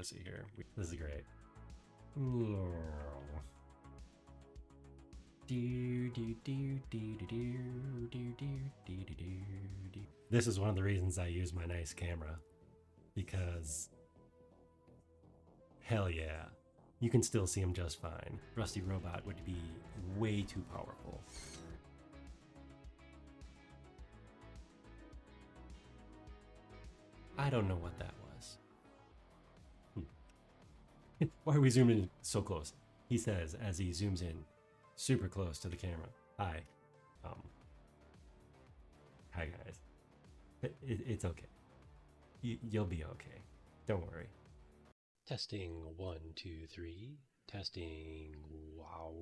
to see here. This is great. This is one of the reasons I use my nice camera, because hell yeah, you can still see him just fine. Rusty Robot would be way too powerful. I don't know what that was. Why are we zooming in so close? He says as he zooms in super close to the camera. Hi. Hi guys. It's okay. You'll be okay. Don't worry. Testing 1, 2, 3. Testing. Wow.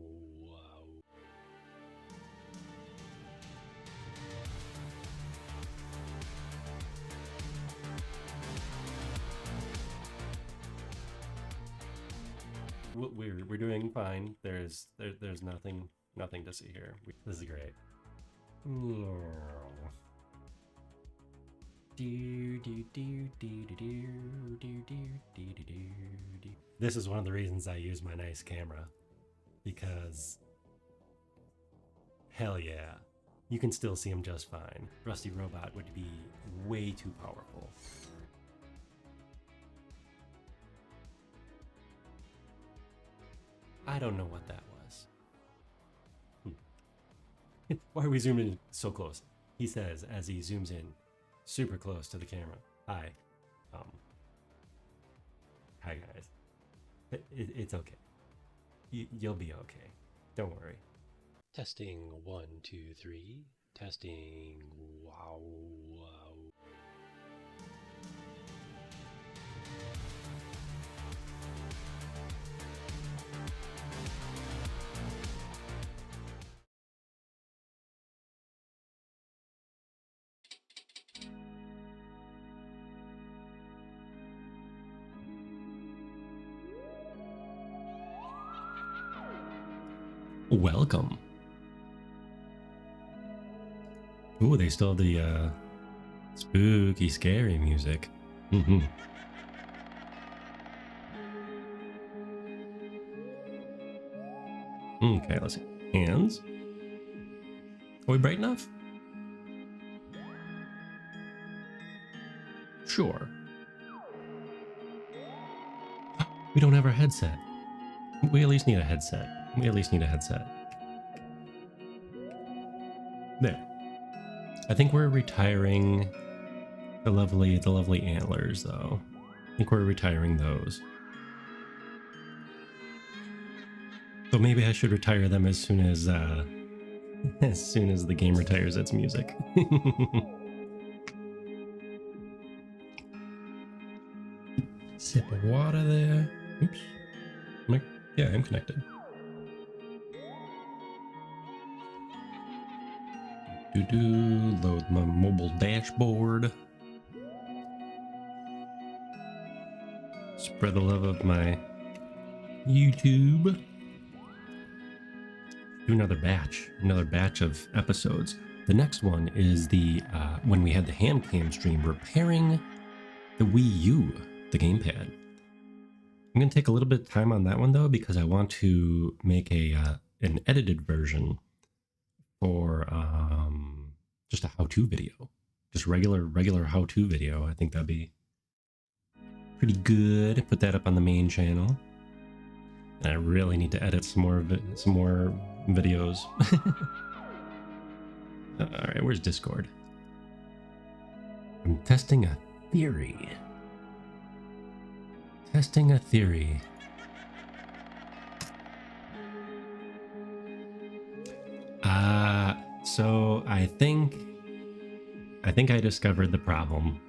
We're doing fine. There's nothing to see here. This is great. This is one of the reasons I use my nice camera, because hell yeah, you can still see him just fine. Rusty Robot would be way too powerful. I don't know what that was. Why are we zooming in so close? He says as he zooms in super close to the camera. Hi. Hi guys. It's okay. You'll be okay. Don't worry. Testing 1, 2, 3. Testing. Wow. Welcome. Ooh, they still have the spooky, scary music. Okay, let's see. Hands. Are we bright enough? Sure. We don't have our headset. We at least need a headset. There. I think we're retiring the lovely antlers, though. I think we're retiring those. So maybe I should retire them as soon as the game retires its music. Sip of water there. Oops. Yeah, I'm connected. Load my mobile dashboard. Spread the love of my YouTube. Do another batch of episodes. The next one is the when we had the ham cam stream, repairing the Wii U, the gamepad. I'm going to take a little bit of time on that one, though, because I want to make an edited version for just a how-to video. Just regular how-to video. I think that'd be pretty good. Put that up on the main channel. And I really need to edit some more videos. All right, where's Discord? I'm testing a theory. So I think I discovered the problem.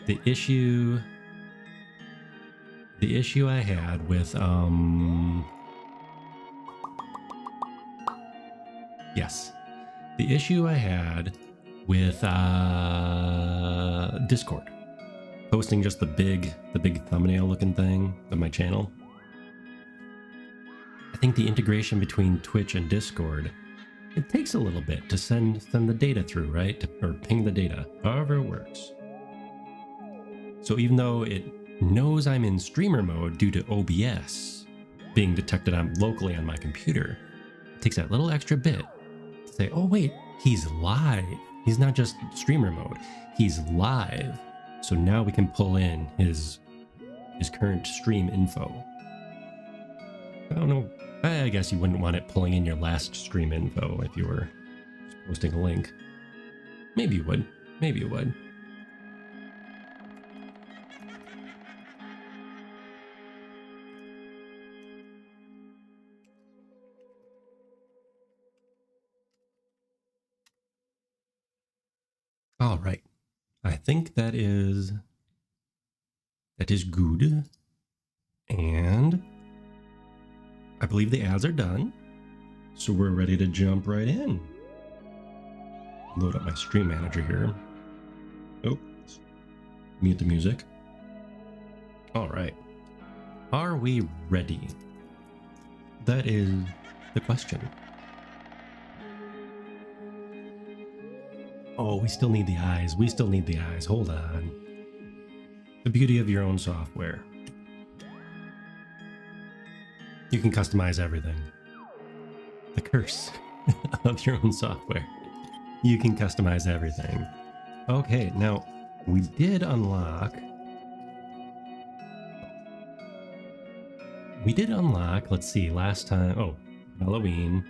The issue I had with Discord. Posting just the big thumbnail looking thing of my channel. I think the integration between Twitch and Discord, it takes a little bit to send the data through, right? Or ping the data, however it works. So even though it knows I'm in streamer mode due to OBS being detected locally on my computer. It takes that little extra bit to say, oh wait, he's live. He's not just streamer mode, he's live. So now we can pull in his current stream info. I don't know. I guess you wouldn't want it pulling in your last stream info if you were posting a link. Maybe you would. Maybe you would. All right. I think that is good. And I believe the ads are done. So we're ready to jump right in. Load up my stream manager here. Oh, mute the music. All right. Are we ready? That is the question. Oh, we still need the eyes. We still need the eyes. Hold on. The beauty of your own software. You can customize everything. The curse of your own software. You can customize everything. Okay, now we did unlock. Let's see, last time. Oh, Halloween.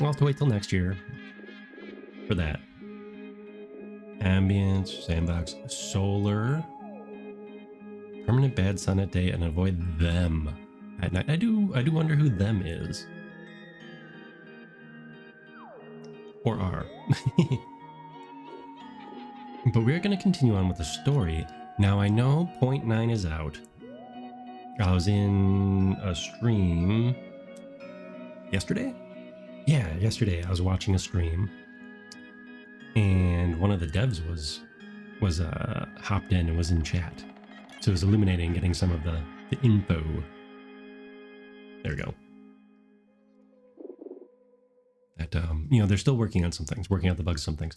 I'll have to wait till next year for that. Ambience, sandbox, solar, permanent bad sun at day, and avoid them at night. I do wonder who them is. Or are. But we're going to continue on with the story. Now I know 0.9 is out. I was in a stream yesterday? Yeah, yesterday I was watching a stream and one of the devs was hopped in and was in chat. So it was illuminating, getting some of the info. There we go. That you know, they're still working on some things, working out the bugs, some things.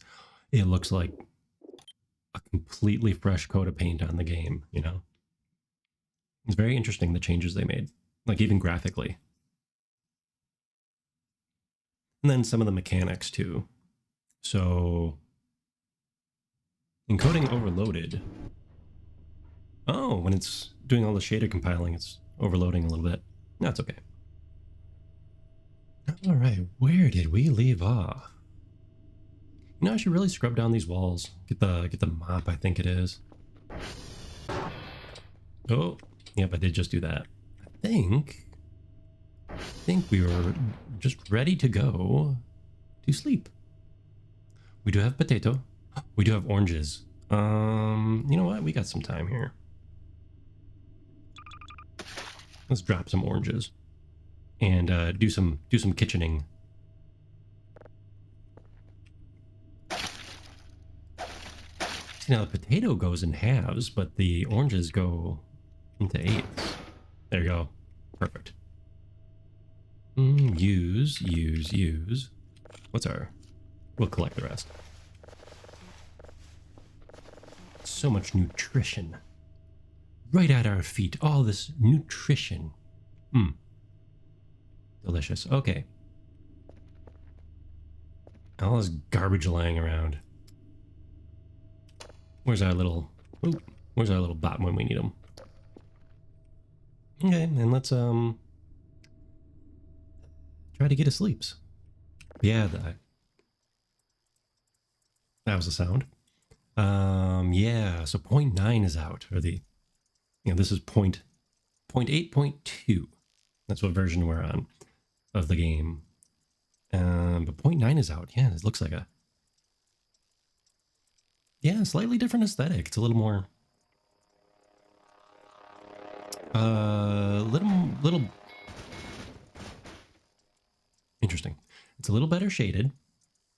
It looks like a completely fresh coat of paint on the game, you know? It's very interesting, the changes they made, like even graphically. And then some of the mechanics too. So encoding overloaded. Oh, when it's doing all the shader compiling, it's overloading a little bit. That's okay. All right, where did we leave off? You know, I should really scrub down these walls. Get the mop, I think it is. Oh, yep, I did just do that. I think we were just ready to go to sleep. We do have potato. We do have oranges. You know what? We got some time here. Let's drop some oranges and do some kitchening. See, now the potato goes in halves, but the oranges go into eighths. There you go. Perfect. Use. What's our... We'll collect the rest. So much nutrition. Right at our feet. All this nutrition. Delicious. Okay. All this garbage laying around. Where's our little... Ooh, where's our little bot when we need him? Okay, and let's try to get asleep. Yeah, that was the sound. Yeah, so 0.9 is out, or the, you know, this is 0.8.2. That's what version we're on of the game. But 0.9 is out. Yeah, it looks like a, yeah, slightly different aesthetic. It's a little more, little interesting. It's a little better shaded.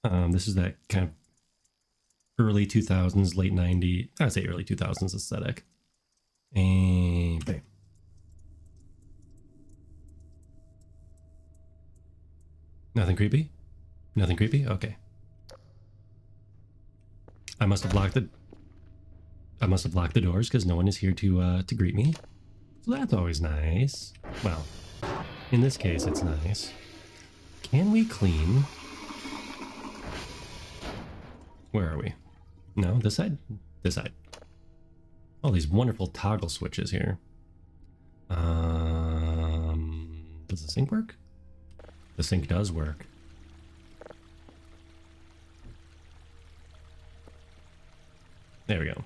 This is that kind of early 2000s, late 90s, I'd say early 2000s aesthetic. And bam. Nothing creepy? Nothing creepy? Okay. I must have blocked it. I must have locked the doors because no one is here to greet me. So that's always nice. Well, in this case, it's nice. Can we clean? Where are we? No, this side? This side. All these wonderful toggle switches here. Does the sink work? The sink does work. There we go.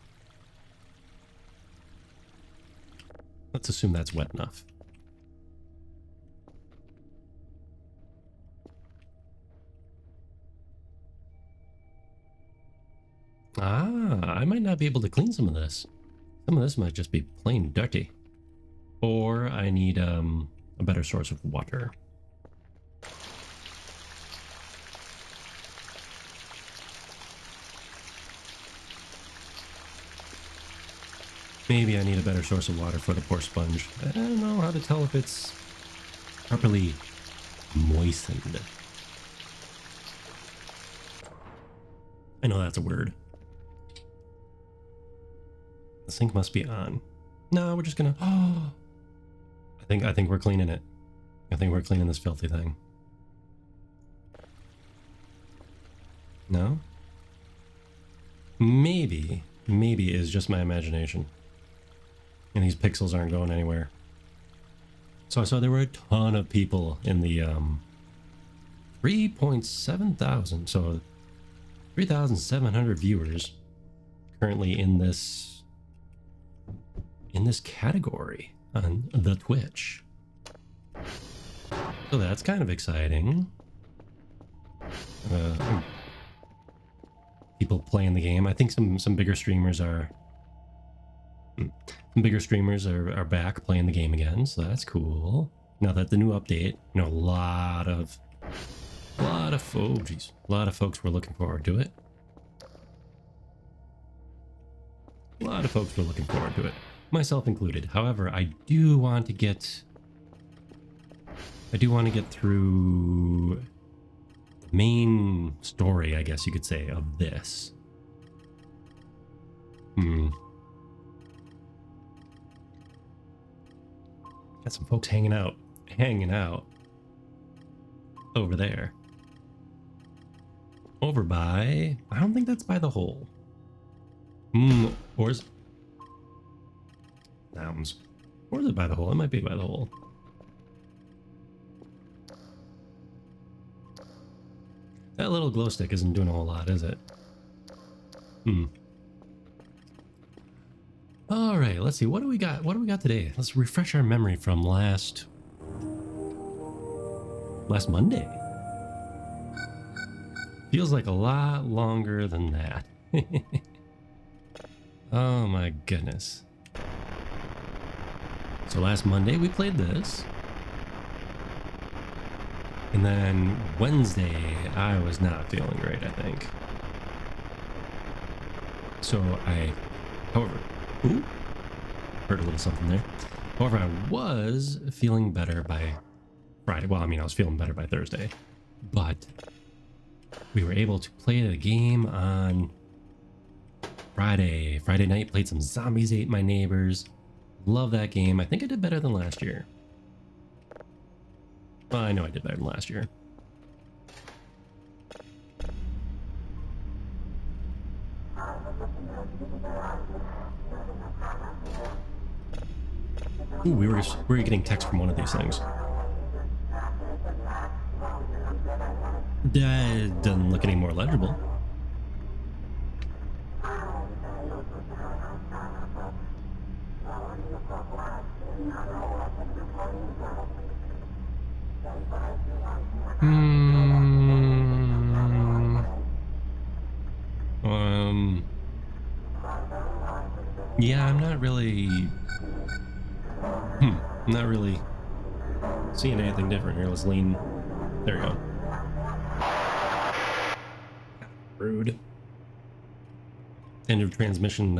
Let's assume that's wet enough. Ah, I might not be able to clean some of this. Some of this might just be plain dirty. Or I need a better source of water. Maybe I need a better source of water for the poor sponge. I don't know how to tell if it's properly moistened. I know that's a word. The sink must be on. No, we're just gonna... Oh, I think we're cleaning it. I think we're cleaning this filthy thing. No? Maybe it is just my imagination. And these pixels aren't going anywhere. So I saw there were a ton of people in the 3.7 thousand, so 3,700 viewers currently in this category on the Twitch. So that's kind of exciting. People playing the game. I think some bigger streamers are back playing the game again, so that's cool. Now that the new update, you know, a lot of folks were looking forward to it. A lot of folks were looking forward to it, myself included. However, I do want to get through the main story, I guess you could say, of this. Got some folks hanging out over there. Over by, I don't think that's by the hole. Or is it by the hole? It might be by the hole. That little glow stick isn't doing a whole lot, is it? All right, let's see. What do we got? What do we got today? Let's refresh our memory from last Monday. Feels like a lot longer than that. Oh my goodness. So last Monday we played this. And then Wednesday I was not feeling great, I think. So however, heard a little something there. However, I was feeling better by Friday. Well, I mean, I was feeling better by Thursday. But we were able to play the game on Friday night. Played some Zombies Ate My Neighbors. Love that game. I think I did better than last year. Well, I know I did better than last year. Ooh, we were getting text from one of these things. That doesn't look any more legible. Yeah, I'm not really seeing anything different here. Let's lean. There we go. Rude. End of transmission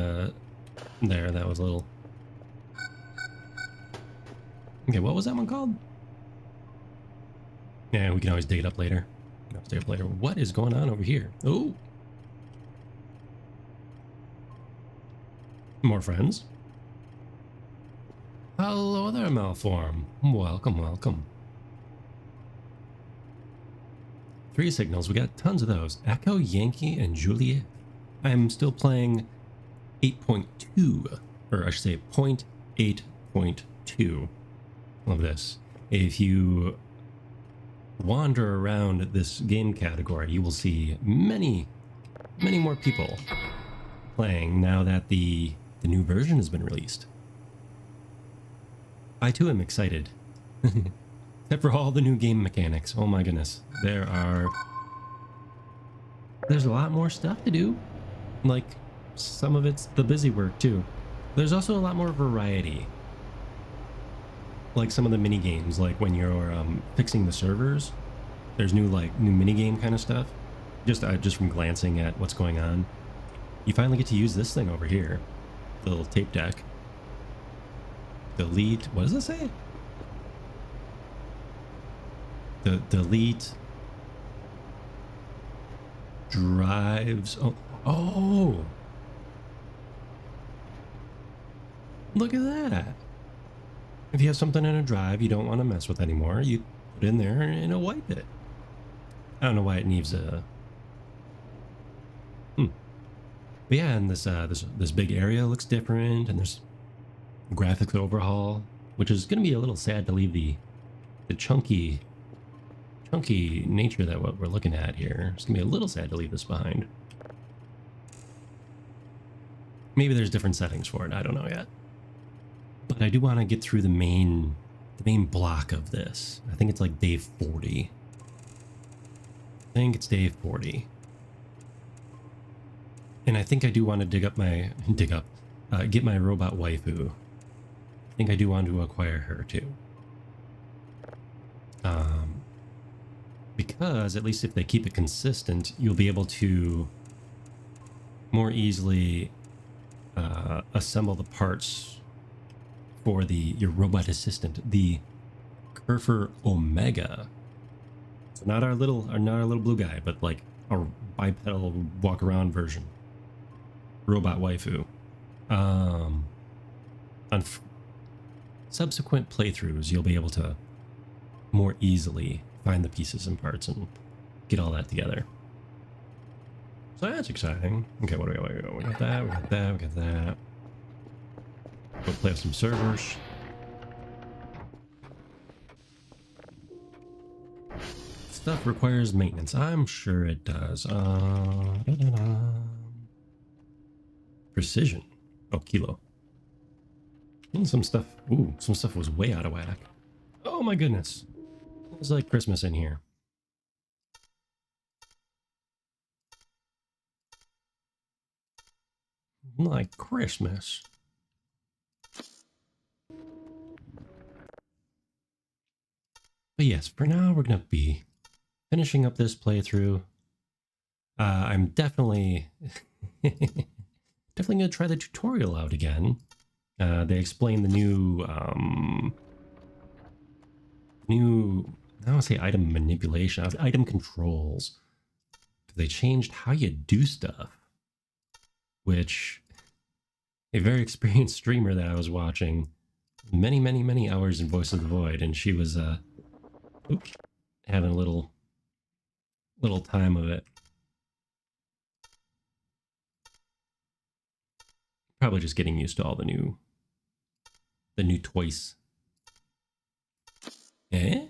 there. That was a little... Okay, what was that one called? Yeah, we can always dig it up later. What is going on over here? Oh! More friends. Hello there, Malform. Welcome, welcome. 3 signals. We got tons of those. Echo, Yankee, and Juliet. I'm still playing 8.2, or I should say 0.8.2 of this. If you wander around this game category, you will see many more people playing now that the new version has been released. I too am excited. Except for all the new game mechanics. Oh my goodness. There's a lot more stuff to do. Like, some of it's the busy work too. There's also a lot more variety. Like some of the mini games, like when you're fixing the servers, there's new mini game kind of stuff. Just from glancing at what's going on, you finally get to use this thing over here, the little tape deck. Delete. What does it say? The delete drives. Oh! Look at that. If you have something in a drive you don't want to mess with anymore, you put it in there and it'll wipe it. I don't know why it needs a. But yeah, and this big area looks different, and there's graphics overhaul, which is going to be a little sad to leave the chunky nature that what we're looking at here. It's going to be a little sad to leave this behind. Maybe there's different settings for it. I don't know yet. But I do want to get through the main block of this. I think it's like day 40. I think it's day 40. And I think I do want to get my robot waifu. I think I do want to acquire her too. Because at least if they keep it consistent, you'll be able to more easily assemble the parts for your robot assistant, the Kerfer Omega. So not our little blue guy, but like a bipedal walk around version. Robot waifu. On subsequent playthroughs, you'll be able to more easily find the pieces and parts and get all that together. So that's exciting. Okay, what do we got? We got that, we got that, we got that. Go play with some servers. Stuff requires maintenance. I'm sure it does. Precision. Oh, kilo. And some stuff. Ooh, some stuff was way out of whack. Oh my goodness. It was like Christmas in here. Like Christmas. But yes, for now we're going to be finishing up this playthrough. I'm definitely going to try the tutorial out again. They explain the new I don't want to say item manipulation, item controls. They changed how you do stuff, which a very experienced streamer that I was watching many hours in Voice of the Void, and she was having a little time of it. Probably just getting used to all the new toys. Eh?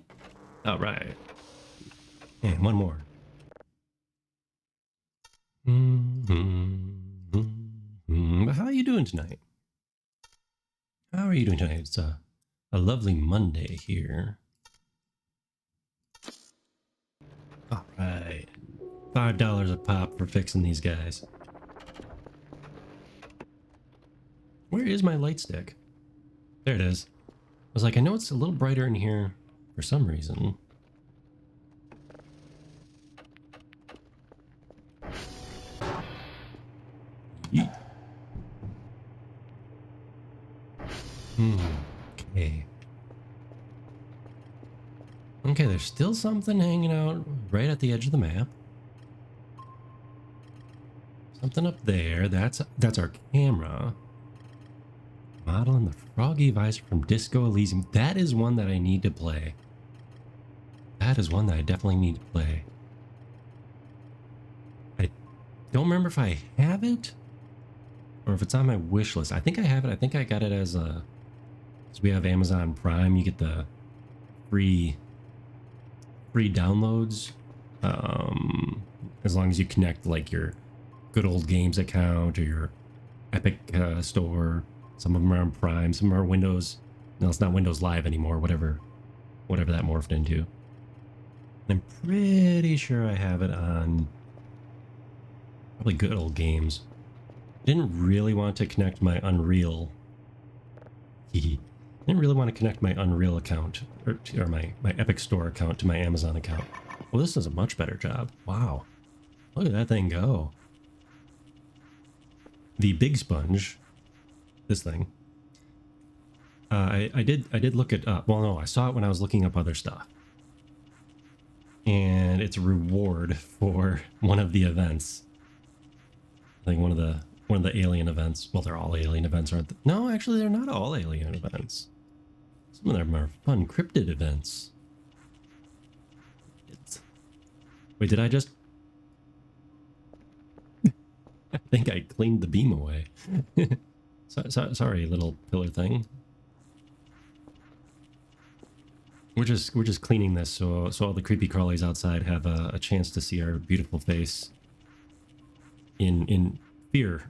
All right. And one more. How are you doing tonight? How are you doing tonight? It's a lovely Monday here. All right. $5 a pop for fixing these guys. Where is my light stick? There it is. I was like, I know it's a little brighter in here for some reason. Yeet. Okay. Okay, there's still something hanging out right at the edge of the map. Something up there. That's our camera. Model and the Froggy Visor from Disco Elysium. That is one that I need to play. That is one that I definitely need to play. I don't remember if I have it or if it's on my wish list. I think I have it. I think I got it as a... Because we have Amazon Prime, you get the free downloads. As long as you connect like your Good Old Games account or your Epic store. Some of them are on Prime, some are Windows. No, it's not Windows Live anymore, whatever that morphed into. I'm pretty sure I have it on probably Good Old Games. Didn't really want to connect my Unreal. Didn't really want to connect my Unreal account or my Epic Store account to my Amazon account. Well, this does a much better job. Wow. Look at that thing go. The Big Sponge, this thing. I did look it up. Well, no, I saw it when I was looking up other stuff. And it's a reward for one of the events. I think one of the alien events. Well, they're all alien events, aren't they? No, actually, they're not all alien events. Some of them are fun cryptid events. Wait, did I just... I think I cleaned the beam away. Sorry, little pillar thing. We're just cleaning this so all the creepy crawlies outside have a chance to see our beautiful face in fear,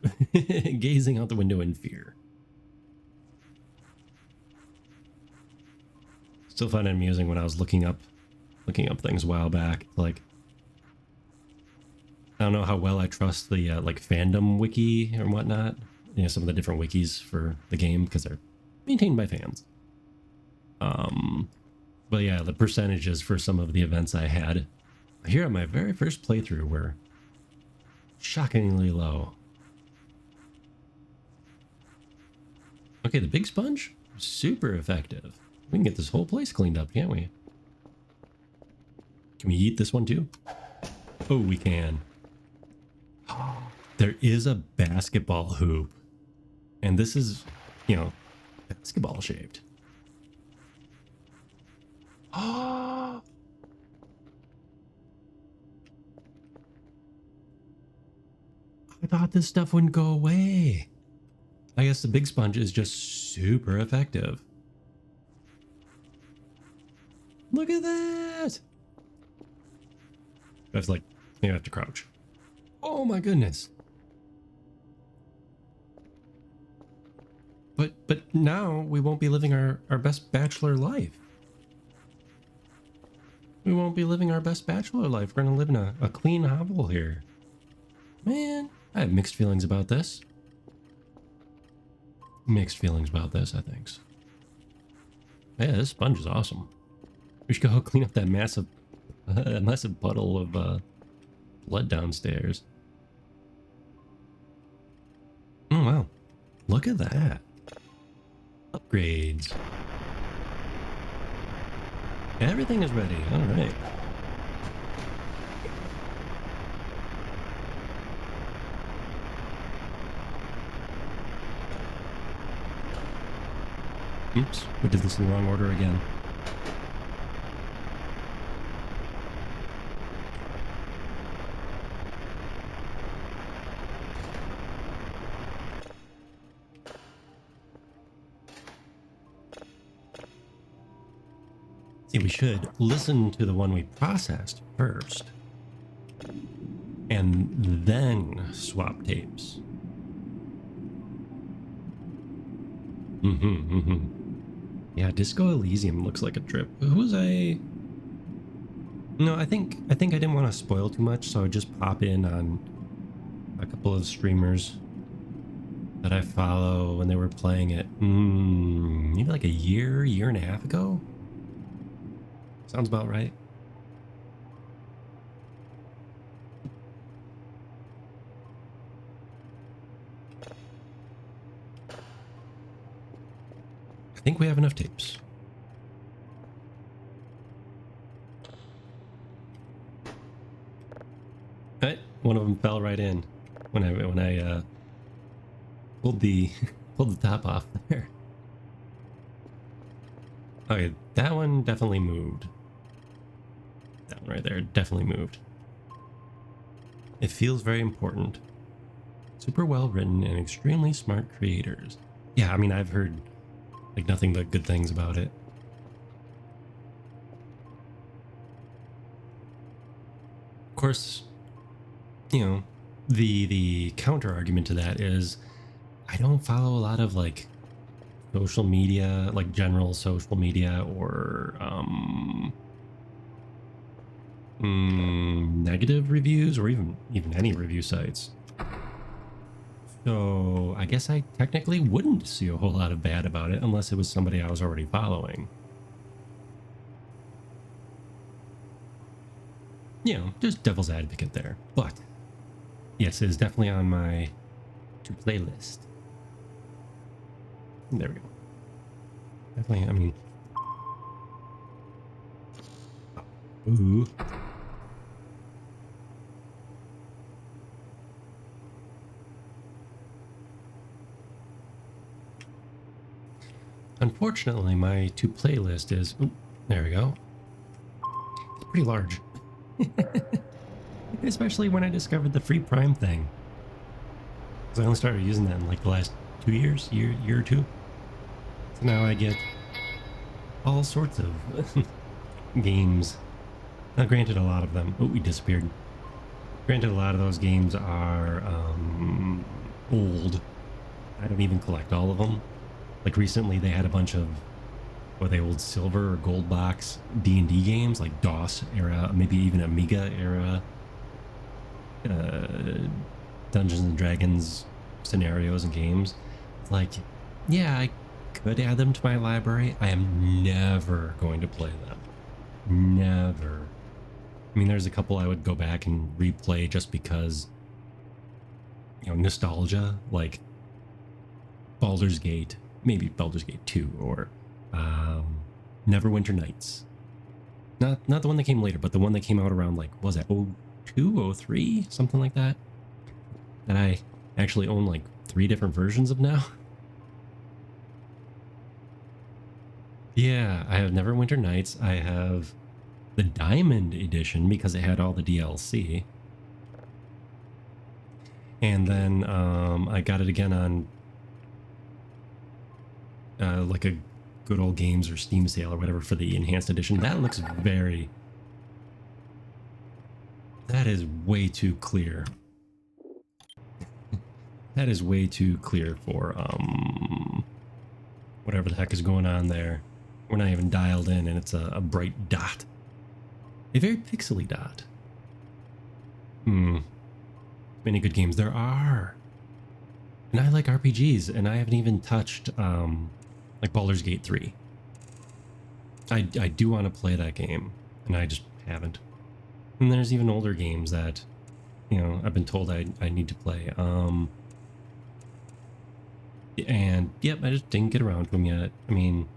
gazing out the window in fear. Still find it amusing when I was looking up things a while back. Like, I don't know how well I trust the like fandom wiki or whatnot. You know, some of the different wikis for the game because they're maintained by fans. But yeah, the percentages for some of the events I had here on my very first playthrough were shockingly low. Okay, the Big Sponge, super effective. We can get this whole place cleaned up, can't we? Can we eat this one too? Oh, we can. There is a basketball hoop. And this is, you know, basketball shaped. Oh! I thought this stuff wouldn't go away. I guess the Big Sponge is just super effective. Look at that! I have to, like, maybe I have to crouch. Oh my goodness. But now we won't be living our best bachelor life. We won't be living our best bachelor life. We're gonna live in a clean hovel here. Man, I have mixed feelings about this. Mixed feelings about this, I think. Yeah, this sponge is awesome. We should go clean up that massive puddle of blood downstairs. Oh wow, look at that. Upgrades. Everything is ready. All right. Oops, we did this in the wrong order again. See, we should listen to the one we processed first. And then swap tapes. Yeah, Disco Elysium looks like a trip. Who was I? No, I think I didn't want to spoil too much, so I would just pop in on a couple of streamers that I follow when they were playing it. Maybe like a year and a half ago? Sounds about right. I think we have enough tapes. One of them fell right in when I pulled the pulled the top off there. Okay, that one definitely moved. That one right there definitely moved. It feels very important. Super well written and extremely smart creators. Yeah, I mean, I've heard like nothing but good things about it. Of course, you know, the counter argument to that is I don't follow a lot of like social media, like general social media or negative reviews or even any review sites. So I guess I technically wouldn't see a whole lot of bad about it unless it was somebody I was already following. You know, just devil's advocate there. But yes, it is definitely on my to playlist. There we go. Definitely, I mean, ooh. Unfortunately, my to playlist is, ooh, there we go. It's pretty large. Especially when I discovered the free Prime thing. Because I only started using that in like the last 2 years, year or two. So now I get all sorts of games. Now, granted, a lot of them. Oh, we disappeared. Granted, a lot of those games are old. I don't even collect all of them. Like recently, they had a bunch of what they old silver or gold box D&D games, like DOS era, maybe even Amiga era, Dungeons and Dragons scenarios and games. Like, yeah, I could add them to my library. I am never going to play them. Never. I mean, there's a couple I would go back and replay just because, you know, nostalgia, like Baldur's Gate, maybe Baldur's Gate 2 or Neverwinter Nights. Not the one that came later, but the one that came out around like, what was that, 02, 03, something like that? That I actually own like 3 different versions of now. Yeah, I have Neverwinter Nights. I have the Diamond Edition because it had all the DLC. And then I got it again on like a good old games or Steam sale or whatever for the enhanced edition. That looks very... That is way too clear. That is way too clear for whatever the heck is going on there. We're not even dialed in and it's a bright dot. A very pixely dot. Many good games there are. And I like RPGs, and I haven't even touched like Baldur's Gate 3. I do want to play that game, and I just haven't. And there's even older games that, you know, I've been told I need to play. And yep, I just didn't get around to them yet. I mean,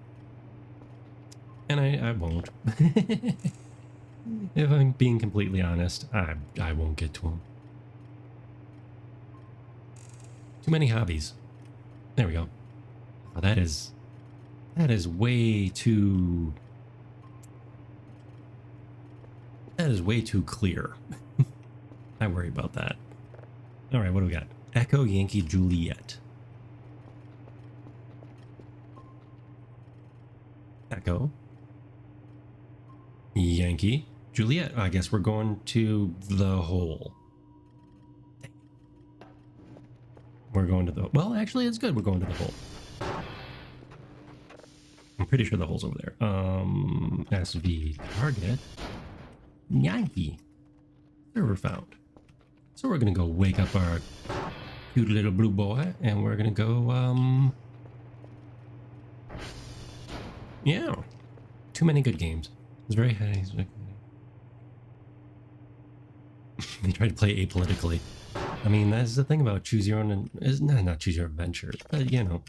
and I won't. If I'm being completely honest, I won't get to them. Too many hobbies. There we go. Oh, that is way too... That is way too clear. I worry about that. All right, what do we got? Echo Yankee Juliet. Echo Yankee Juliet. I guess we're going to the hole. We're going to the... Well, actually, it's good. We're going to the hole. I'm pretty sure the hole's over there. SV target. Yankee. Server found. So we're going to go wake up our cute little blue boy, and we're going to go, yeah. Too many good games. It's very high. They try to play apolitically. I mean, that's the thing about choose your own, not choose your adventure, but you know,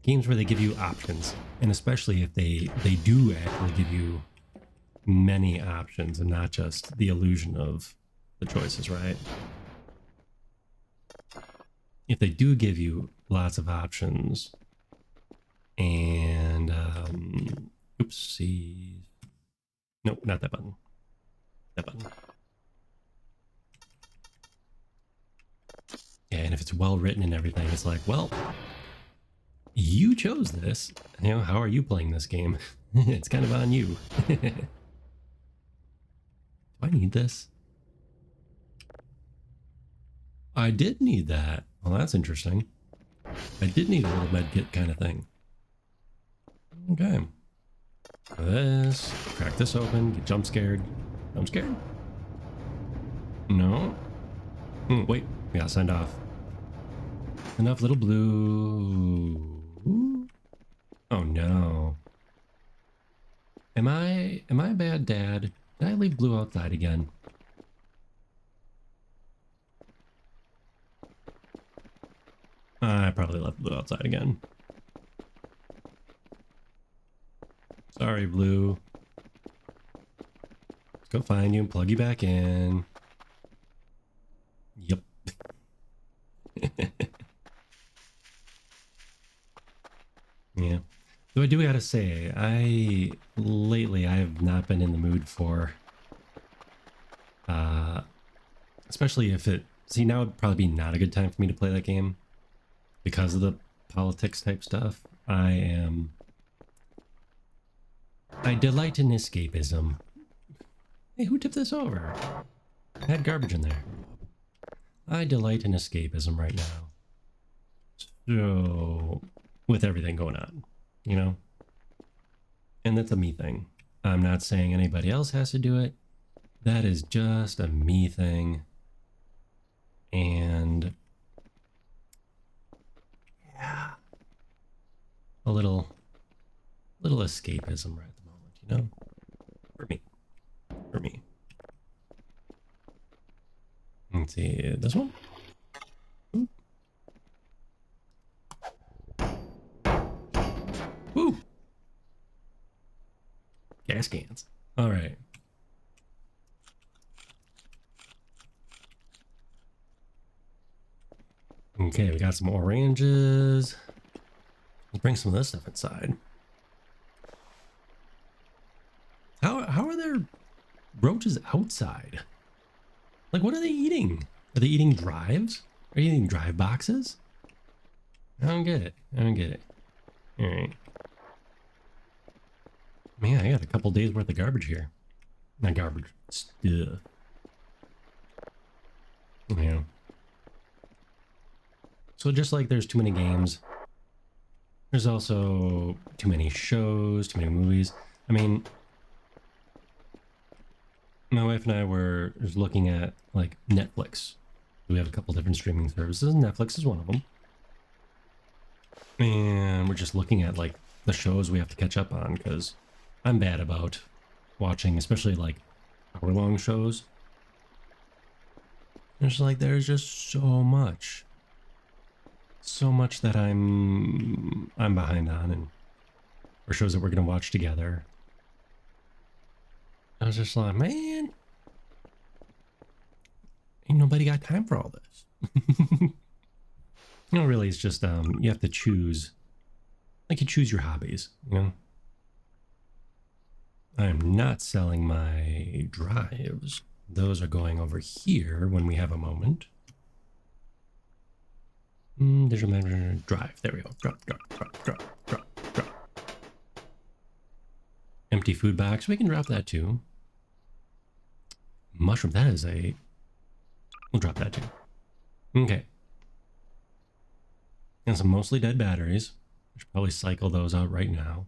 games where they give you options, and especially if they do actually give you many options and not just the illusion of the choices, right? If they do give you lots of options, And oopsie. Nope, not that button. That button. Yeah, and if it's well written and everything, it's like, well, you chose this. You know, how are you playing this game? It's kind of on you. Do I need this? I did need that. Well, that's interesting. I did need a little med kit kind of thing. Okay. This. Crack this open. Get jump scared. Jump scared? No. Wait. We got signed off. Enough little blue. Oh no. Am I a bad dad? Did I leave blue outside again? I probably left blue outside again. Sorry, blue. Let's go find you and plug you back in. Yep. Yeah. Though I do gotta say, lately I have not been in the mood for especially if see, now would probably be not a good time for me to play that game because of the politics type stuff. I delight in escapism. Hey, who tipped this over? I had garbage in there. I delight in escapism right now. So, with everything going on, you know? And that's a me thing. I'm not saying anybody else has to do it. That is just a me thing. And yeah, a little escapism right at the moment, you know? For me. Let's see, this one? Ooh. Woo! Gas cans. All right. Okay, we got some oranges. Let's bring some of this stuff inside. How are there roaches outside? Like, what are they eating? Are they eating drives? Are they eating drive boxes? I don't get it. I don't get it. All right. Man, I got a couple days worth of garbage here. Not garbage. Stuff. Yeah. So just like there's too many games, there's also too many shows, too many movies. I mean, my wife and I were just looking at like Netflix. We have a couple different streaming services. Netflix is one of them. And we're just looking at like the shows we have to catch up on because I'm bad about watching, especially like hour-long shows. It's like there's just so much that I'm behind on, and or shows that we're gonna watch together. I was just like, man, ain't nobody got time for all this. No, really, it's just you have to choose, like you choose your hobbies, you know. I am not selling my drives. Those are going over here when we have a moment. There's a drive. There we go. Drop. Empty food box. We can drop that too. Mushroom. That is a... We'll drop that too. Okay. And some mostly dead batteries. I should probably cycle those out right now.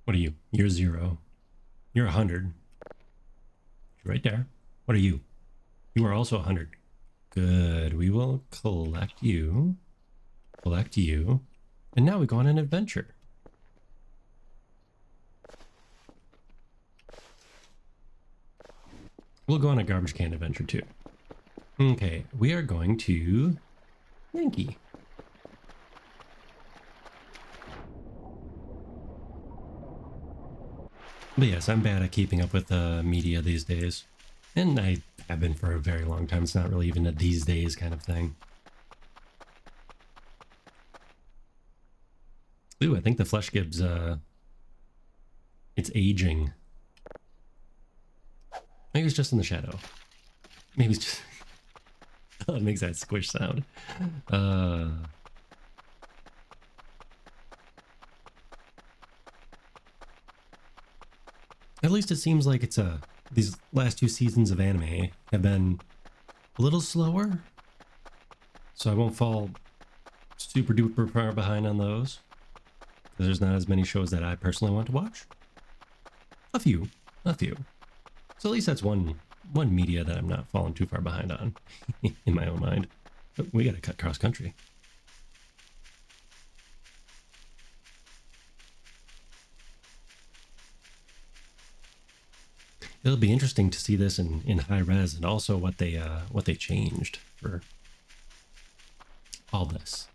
What are you? You're 0. You're 100. You're right there. What are you? You are also 100. Good. We will collect you. Collect you. And now we go on an adventure. We'll go on a garbage can adventure too. Okay, we are going to Yankee. But yes, I'm bad at keeping up with media these days. And I have been for a very long time. It's not really even a these days kind of thing. Ooh, I think the flesh gibbs, it's aging. Maybe it's just in the shadow. Maybe it's just... Oh, it makes that squish sound. At least it seems like it's these last 2 seasons of anime have been a little slower. So I won't fall super duper far behind on those. Because there's not as many shows that I personally want to watch. A few. So at least that's one media that I'm not falling too far behind on in my own mind. But we gotta cut cross country. It'll be interesting to see this in high res and also what they changed for all this.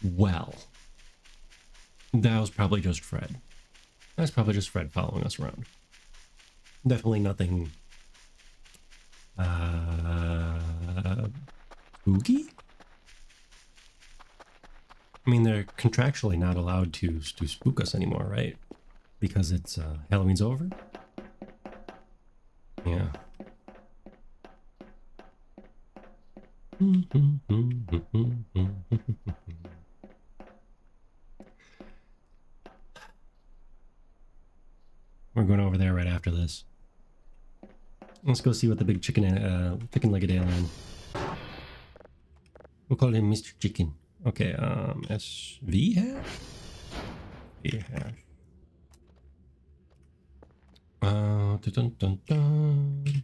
Well, that was probably just Fred. That's probably just Fred following us around. Definitely nothing spooky? I mean, they're contractually not allowed to spook us anymore, right? Because it's Halloween's over? Yeah. We're going over there right after this. Let's go see what the big chicken-legged alien. We'll call him Mr. Chicken. Okay, SV hash? V hash. Dun, dun, dun.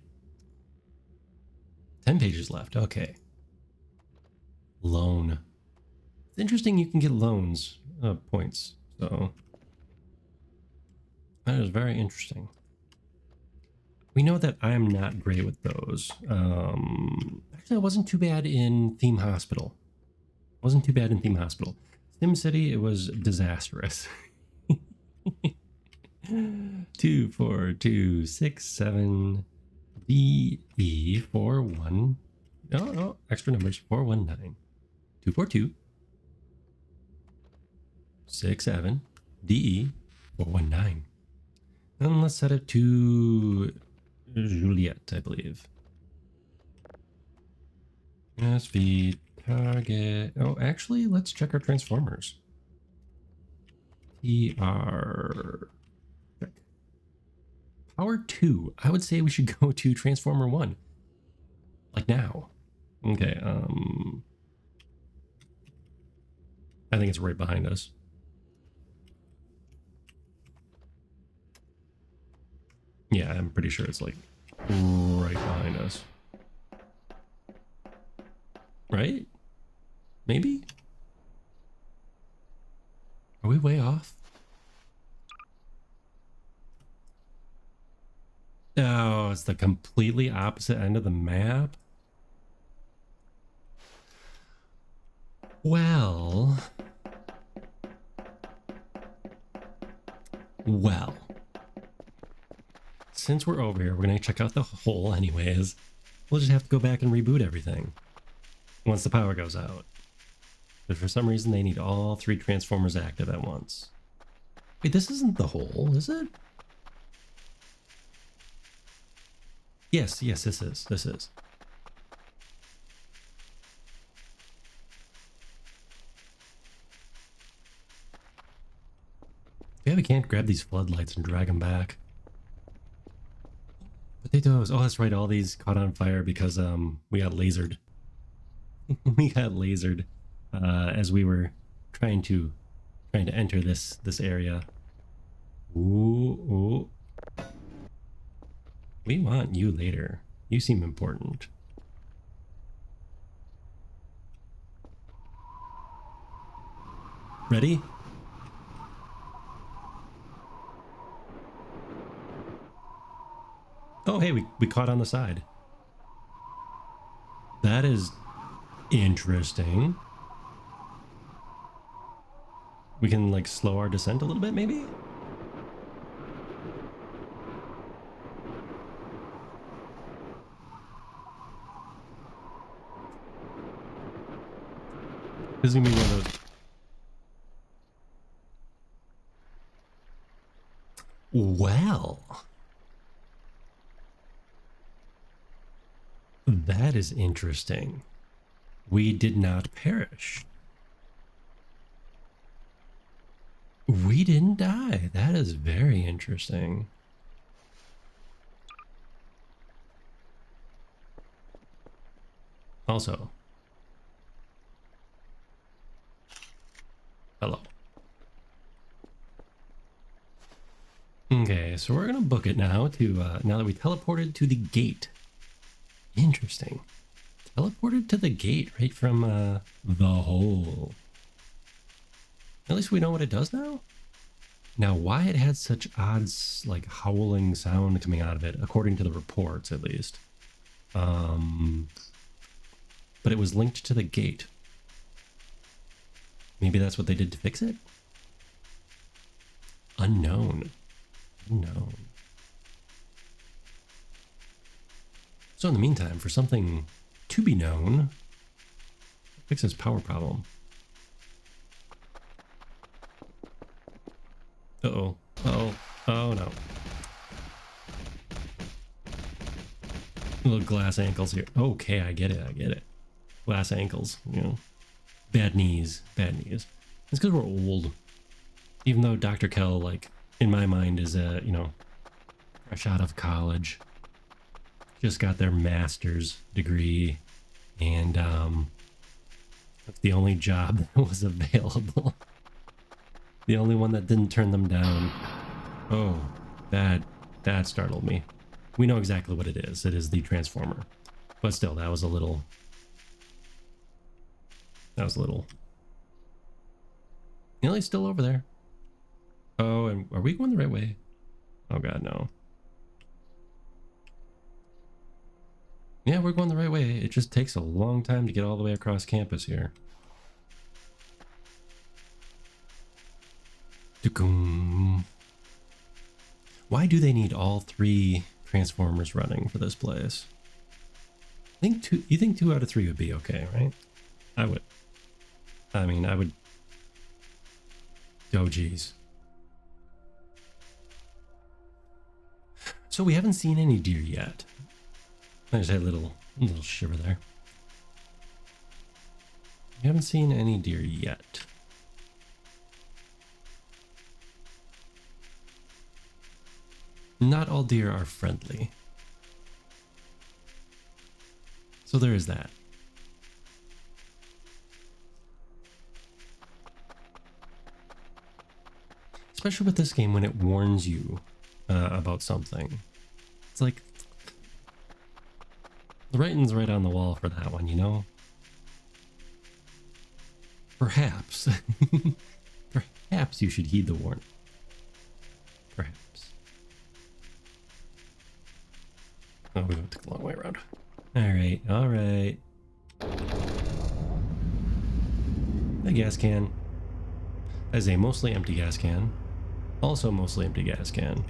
10 pages left. Okay. Loan. It's interesting you can get loans points. So that is very interesting. We know that I'm not great with those. Actually, it wasn't too bad in Theme Hospital. Sim City, it was disastrous. 2, 4, 2, 6, 7, DE 4, 1. Oh, extra numbers. 419. 242. 6, 7, DE 419. And let's set it to Juliet, I believe. SV target. Oh, actually, let's check our transformers. TR. Check. Power 2. I would say we should go to Transformer 1. Like now. Okay, I think it's right behind us. Yeah, I'm pretty sure it's like right behind us. Right? Maybe? Are we way off? Oh, it's the completely opposite end of the map? Well... Since we're over here, we're going to check out the hole anyways. We'll just have to go back and reboot everything once the power goes out. But for some reason, they need all 3 transformers active at once. Wait, this isn't the hole, is it? Yes, this is. Yeah, we can't grab these floodlights and drag them back. Potatoes. Oh, that's right. All these caught on fire because we got lasered. We got lasered as we were trying to enter this area. Ooh. We want you later. You seem important. Ready? Oh, hey, we caught on the side. That is interesting. We can like slow our descent a little bit, maybe? This is gonna be one of those. Well, that is interesting. We did not perish. We didn't die. That is very interesting. Also, hello. Okay, so we're gonna book it now to now that we teleported to the gate. Interesting. Teleported to the gate right from the hole. At least we know what it does now. Now, why it had such odd, like, howling sound coming out of it, according to the reports, at least. But it was linked to the gate. Maybe that's what they did to fix it? Unknown. Unknown. So in the meantime, for something to be known, fix this power problem. Uh-oh. Uh-oh. Oh, no. Little glass ankles here. Okay, I get it. I get it. Glass ankles, you know. Bad knees. Bad knees. It's because we're old. Even though Dr. Kell, like, in my mind is, you know, fresh out of college. Just got their master's degree. And, that's the only job that was available. The only one that didn't turn them down. Oh, that startled me. We know exactly what it is. It is the transformer. But still, that was a little... Nearly still over there. Oh, and are we going the right way? Oh god, no. Yeah, we're going the right way. It just takes a long time to get all the way across campus here. Why do they need all 3 transformers running for this place? You think 2 out of 3 would be okay, right? I would. I mean, I would. Oh, geez. So we haven't seen any deer yet. I just had a little shiver there. We haven't seen any deer yet. Not all deer are friendly. So there is that. Especially with this game when it warns you about something. It's like, the writing's right on the wall for that one, you know? Perhaps. Perhaps you should heed the warning. Perhaps. Oh, we took the long way around. Alright, alright. A gas can. That is a mostly empty gas can. Also mostly empty gas can.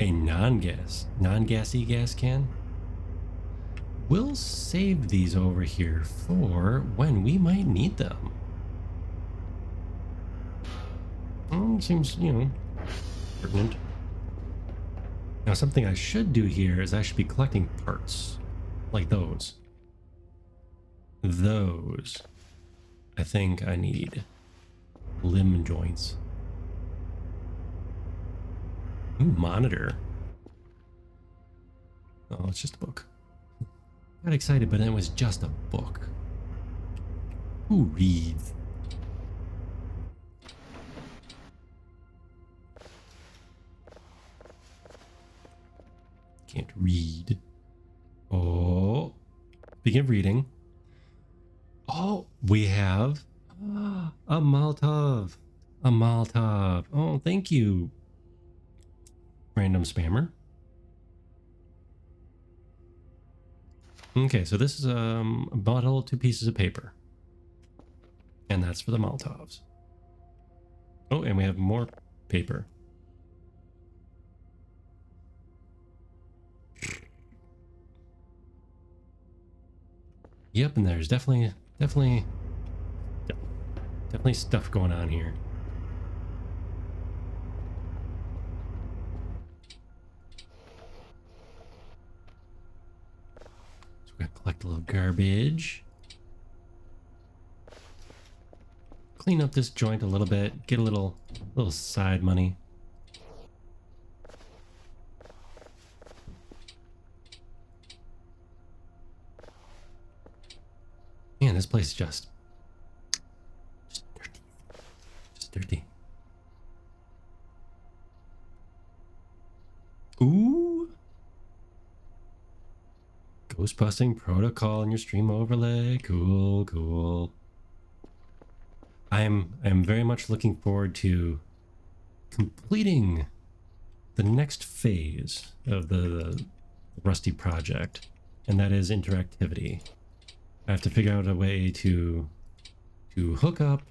A non-gassy gas can. We'll save these over here for when we might need them. Seems, you know, pertinent. Now, something I should do here is I should be collecting parts. Like those. Those. I think I need limb joints. Ooh, monitor. Oh, it's just a book. Got excited, but it was just a book. Who reads? Can't read. Oh, speaking of reading. Oh, we have a Molotov. A Molotov. Oh, thank you. Random spammer. Okay, so this is a bottle, 2 pieces of paper. And that's for the Molotovs. Oh, and we have more paper. Yep, and there's definitely stuff going on here. So we're gonna collect a little garbage. Clean up this joint a little bit, get a little side money. Man, this place is just dirty. Just dirty. Ooh. Ghost busting protocol in your stream overlay. Cool, cool. I'm very much looking forward to completing the next phase of the Rusty project, and that is interactivity. I have to figure out a way to hook up,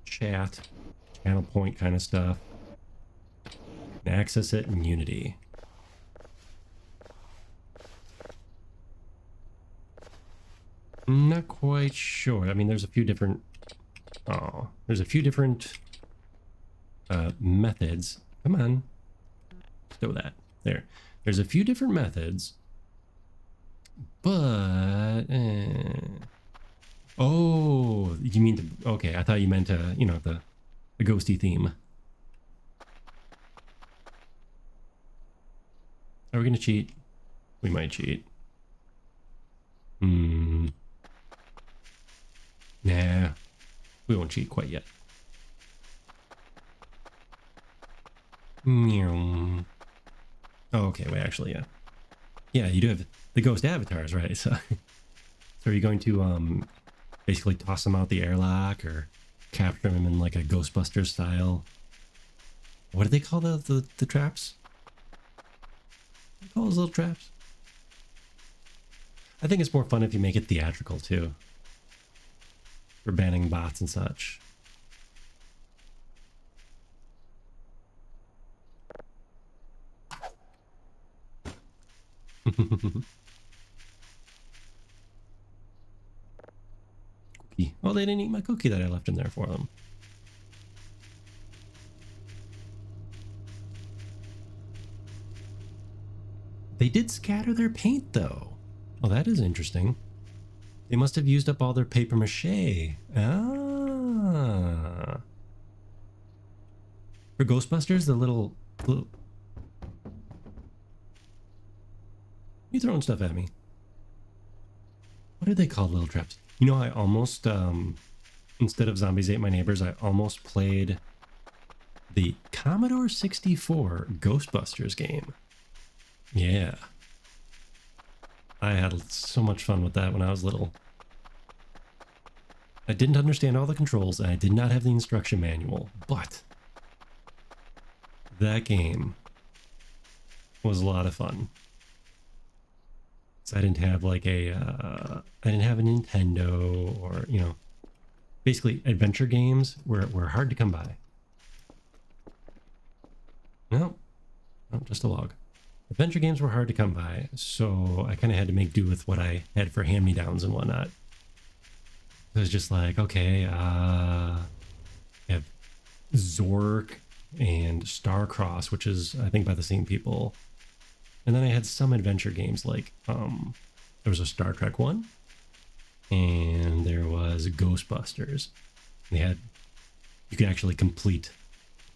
chat, channel point kind of stuff, and access it in Unity. Not quite sure. I mean, there's a few different methods. Come on, stow that there. There's a few different methods, but oh, you mean the, okay, I thought you meant you know, the ghosty theme. Are we gonna cheat? We might cheat. Nah, we won't cheat quite yet. Oh, okay, wait, actually, yeah. Yeah, you do have the ghost avatars, right? So, so are you going to basically toss them out the airlock or capture them in like a Ghostbusters style? What do they call the traps? What do you call those little traps? I think it's more fun if you make it theatrical too. For banning bots and such. Cookie. Oh, they didn't eat my cookie that I left in there for them. They did scatter their paint though. Oh, that is interesting. They must have used up all their paper mache. Ah. For Ghostbusters, the little... You throwing stuff at me. What are they called, little traps? You know, I almost, instead of Zombies Ate My Neighbors, I almost played the Commodore 64 Ghostbusters game. Yeah. I had so much fun with that when I was little. I didn't understand all the controls, and I did not have the instruction manual, but that game was a lot of fun. So I didn't have like a, I didn't have a Nintendo or, you know, basically adventure games were hard to come by. No, just a log. Adventure games were hard to come by, so I kind of had to make do with what I had for hand-me-downs and whatnot. It was just like, okay, I have Zork and Starcross, which is, I think, by the same people. And then I had some adventure games like, there was a Star Trek one, and there was Ghostbusters. They had, you could actually complete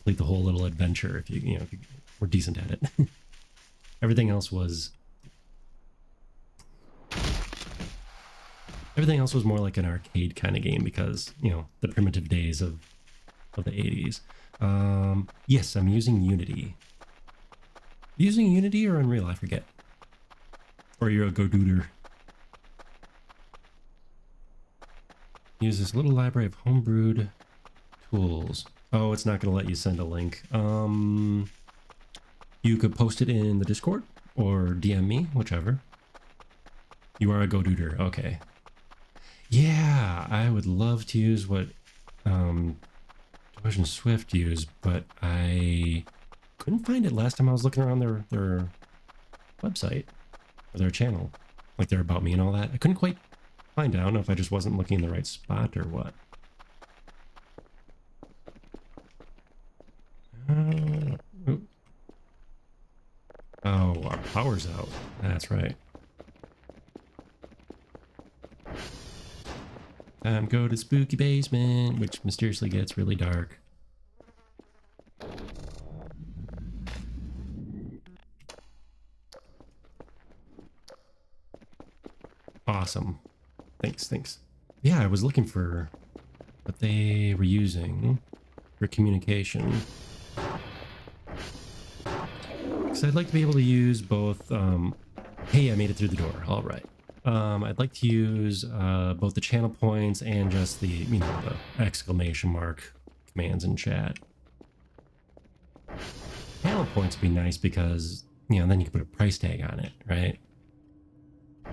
the whole little adventure if you know, if you were decent at it. Everything else was more like an arcade kind of game because, you know, the primitive days of the 80s. Yes, I'm using Unity. Using Unity or Unreal, I forget. Or you're a go-dooder. Use this little library of homebrewed tools. Oh, it's not going to let you send a link. You could post it in the Discord or DM me, whichever. You are a go-duder. Okay. Yeah, I would love to use what Doge and Swift use, but I couldn't find it last time I was looking around their website or their channel, like their About Me and all that. I couldn't quite find it. I don't know if I just wasn't looking in the right spot or what. Oh, our power's out. That's right. Time to go to spooky basement, which mysteriously gets really dark. Awesome. Thanks. Yeah, I was looking for what they were using for communication. Because I'd like to be able to use both, hey, I made it through the door. All right. I'd like to use both the channel points and just the, the exclamation mark commands in chat. Channel points would be nice because, then you can put a price tag on it, right?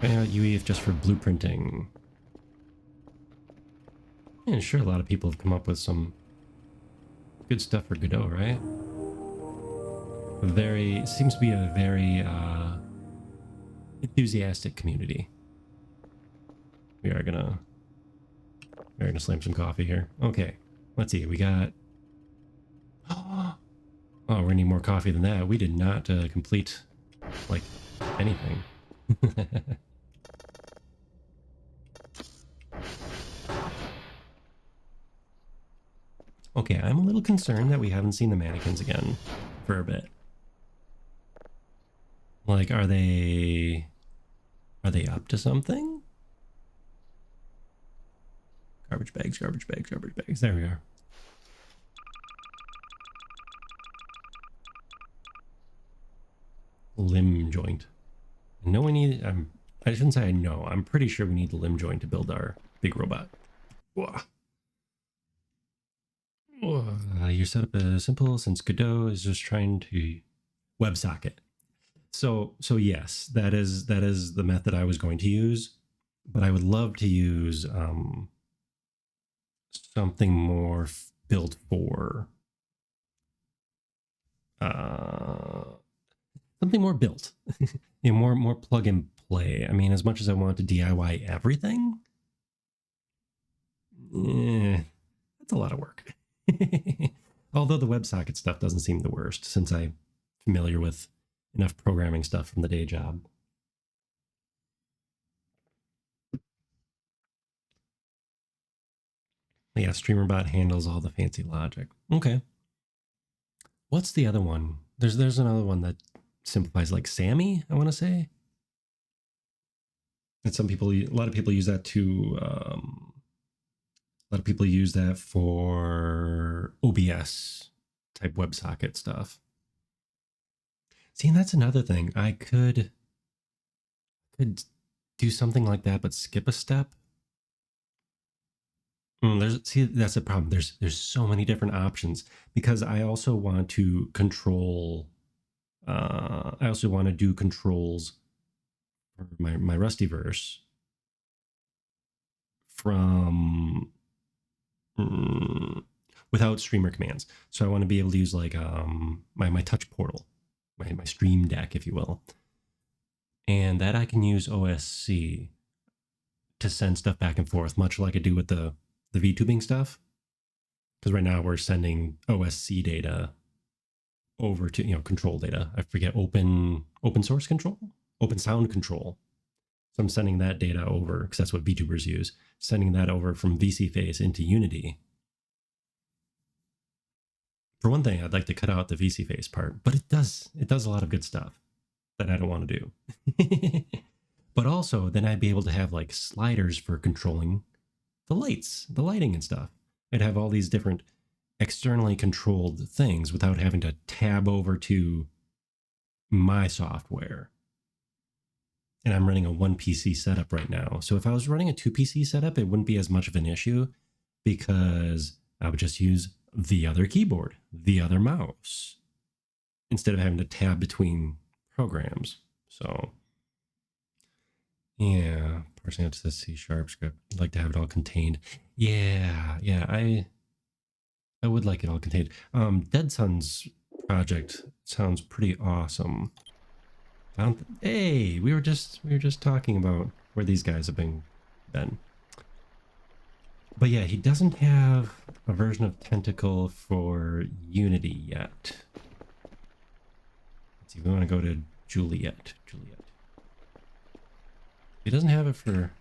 UEF just for blueprinting. Yeah, sure, a lot of people have come up with some good stuff for Godot, right? Seems to be a very enthusiastic community. We are gonna slam some coffee here. Okay, let's see. We got. Oh, we're gonna need more coffee than that. We did not complete like anything. Okay, I'm a little concerned that we haven't seen the mannequins again for a bit. Like, are they up to something? Garbage bags. There we are. Limb joint. I know we need. I shouldn't say I know. I'm pretty sure we need the limb joint to build our big robot. Your setup is simple since Godot is just trying to WebSocket. So yes, that is the method I was going to use, but I would love to use something more built for something more built, more plug and play. I mean, as much as I want to DIY everything, that's a lot of work. Although the WebSocket stuff doesn't seem the worst, since I'm familiar with enough programming stuff from the day job. Yeah, StreamerBot handles all the fancy logic. Okay. What's the other one? There's another one that simplifies, like Sammy, I want to say. And a lot of people use that to, a lot of people use that for OBS type WebSocket stuff. See, and that's another thing. I could do something like that, but skip a step. That's the problem. There's so many different options because I also want to control. I also want to do controls for my Rustyverse from without streamer commands. So I want to be able to use like my touch portal, my stream deck, if you will, and that I can use OSC to send stuff back and forth, much like I do with the VTubing stuff. Because right now we're sending OSC data over to control data. I forget open source control, open sound control. So I'm sending that data over because that's what VTubers use. Sending that over from VCFace into Unity. For one thing, I'd like to cut out the VCFace part, but it does a lot of good stuff that I don't want to do. But also, then I'd be able to have like sliders for controlling the lighting and stuff. I'd have all these different externally controlled things without having to tab over to my software. And I'm running a 1 PC setup right now. So if I was running a 2 PC setup, it wouldn't be as much of an issue because I would just use the other keyboard, the other mouse, instead of having to tab between programs. So Yeah, parsing out to the C# script. I'd like to have it all contained. Yeah, I would like it all contained. Dead Sun's project sounds pretty awesome. Hey, we were just talking about where these guys have been. But yeah, he doesn't have a version of Tentacle for Unity yet. Let's see, we want to go to Juliet. He doesn't have it for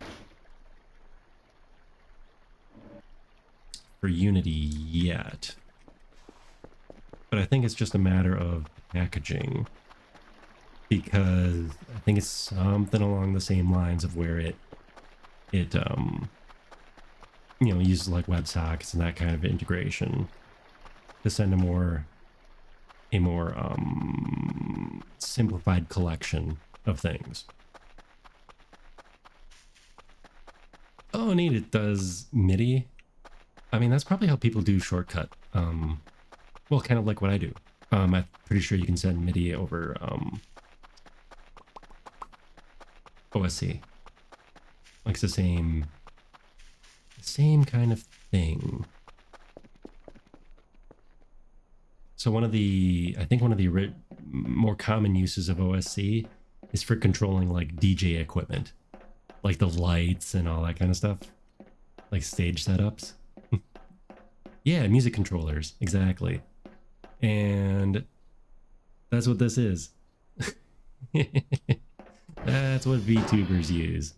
Unity yet. But I think it's just a matter of packaging. Because I think it's something along the same lines of where it uses like WebSockets and that kind of integration to send a more simplified collection of things. Oh, neat! It does MIDI. I mean, that's probably how people do Shortcut. Well, kind of like what I do. I'm pretty sure you can send MIDI over OSC. Like it's the same kind of thing. So I think one of the more common uses of OSC is for controlling like DJ equipment, like the lights and all that kind of stuff, like stage setups. Yeah, music controllers, exactly. And that's what this is. That's what VTubers use.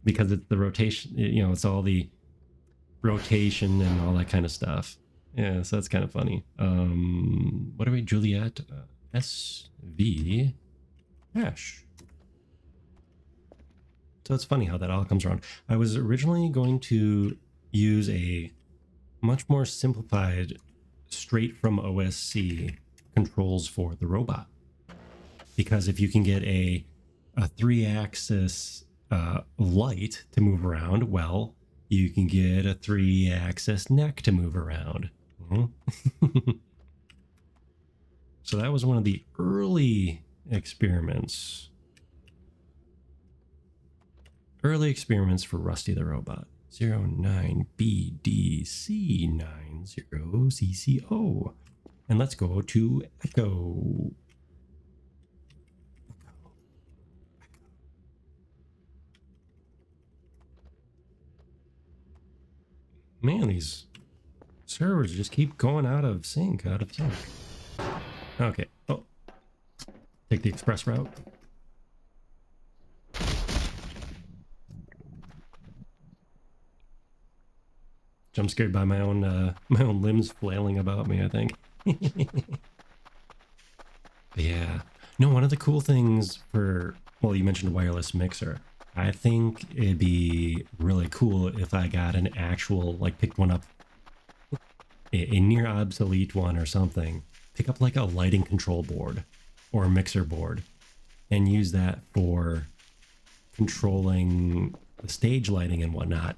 Because it's the rotation, it's all the rotation and all that kind of stuff. Yeah, so that's kind of funny. What are we? Juliet SV hash. So it's funny how that all comes around. I was originally going to use a much more simplified, straight from OSC controls for the robot. Because if you can get a 3-axis light to move around, well, you can get a 3-axis neck to move around. So that was one of the early experiments. Early experiments for Rusty the Robot. 09BDC90CCO. And let's go to Echo. Man, these servers just keep going out of sync. Okay. Oh. Take the express route. Jump scared by my own limbs flailing about me, I think. Yeah. No, one of the cool things you mentioned wireless mixer. I think it'd be really cool if I got an actual, picked one up, a near obsolete one or something. Pick up like a lighting control board or a mixer board and use that for controlling the stage lighting and whatnot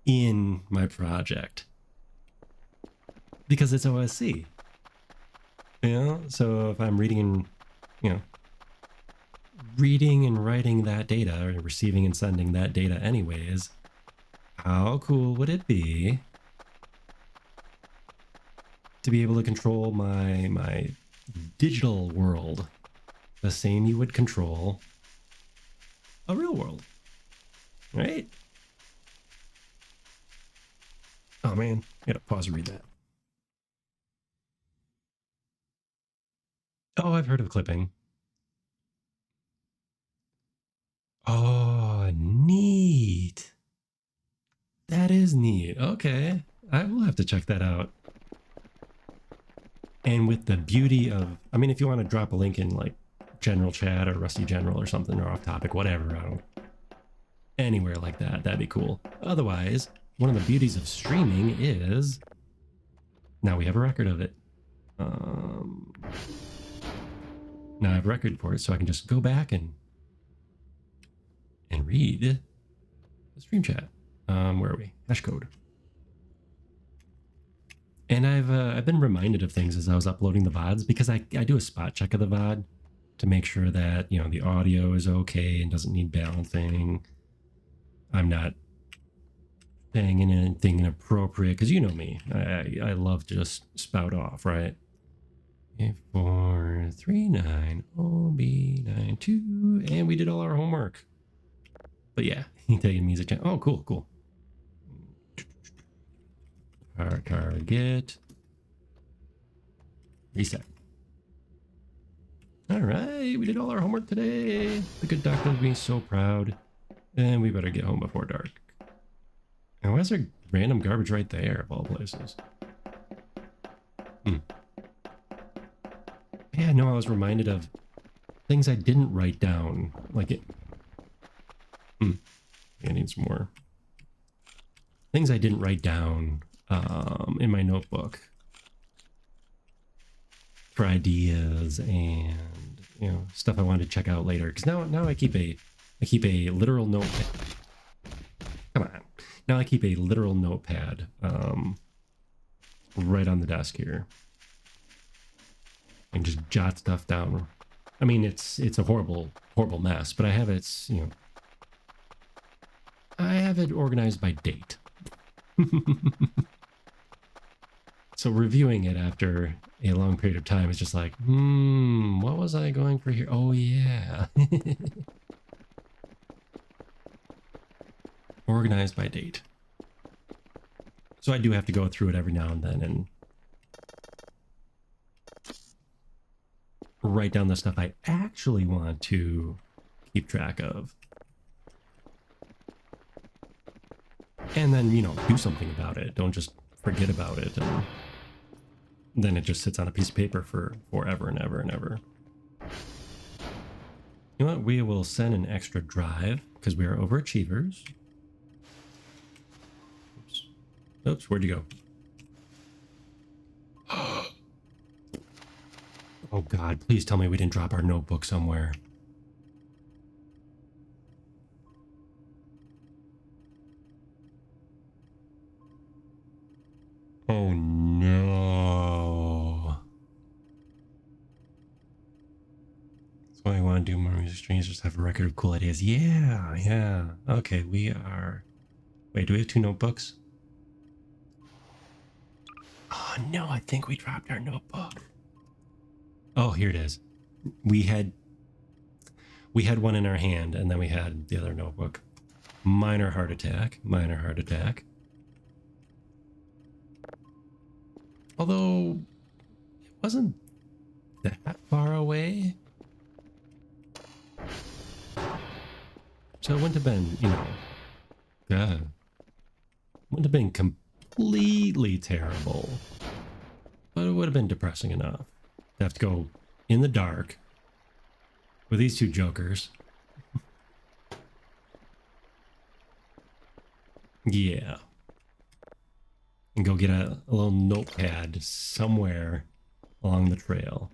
in my project. Because it's OSC. So if I'm reading and writing that data, or receiving and sending that data anyways, how cool would it be to be able to control my digital world the same you would control a real world, right? Oh man, I gotta pause and read that. Oh, I've heard of clipping. Oh, neat. That is neat. Okay, I will have to check that out. And with the beauty of, I mean, if you want to drop a link in like general chat or Rusty General or something, or off topic, whatever, I don't, anywhere like that, that'd be cool. Otherwise, one of the beauties of streaming is now we have a record of it. Now I have a record for it, so I can just go back and read the stream chat. Where are we? Hashcode. And I've been reminded of things as I was uploading the VODs, because I do a spot check of the VOD to make sure that, you know, the audio is okay and doesn't need balancing. I'm not saying anything inappropriate, because you know me. I love to just spout off, right? 8439 OB92, and we did all our homework. But yeah, he taking music channel. Oh, cool, cool. Target. Reset. All right, we did all our homework today. The good doctor will be so proud. And we better get home before dark. And why is there random garbage right there, of all places? Yeah, no, I was reminded of things I didn't write down. Like it... I need some more. Things I didn't write down in my notebook for ideas and, you know, stuff I wanted to check out later. Because now I keep a literal notepad. Come on. Now I keep a literal notepad right on the desk here. And just jot stuff down. I mean, it's a horrible mess, but I have it, you know, I have it organized by date. So reviewing it after a long period of time is just like, what was I going for here? Oh yeah. Organized by date. So I do have to go through it every now and then and write down the stuff I actually want to keep track of. And then, you know, do something about it. Don't just forget about it. And then it just sits on a piece of paper for forever and ever and ever. You know what? We will send an extra drive because we are overachievers. Oops. Oops, where'd you go? Oh God, please tell me we didn't drop our notebook somewhere. Oh no. That's why I want to do more music streams, just have a record of cool ideas. Yeah. Okay, we are... Wait, do we have 2 notebooks? Oh no, I think we dropped our notebook. Oh, here it is. We had one in our hand, and then we had the other notebook. Minor heart attack. Although, it wasn't that far away. So it wouldn't have been, you know, wouldn't have been completely terrible. But it would have been depressing enough to have to go in the dark with these 2 jokers. Yeah. And go get a little notepad somewhere along the trail.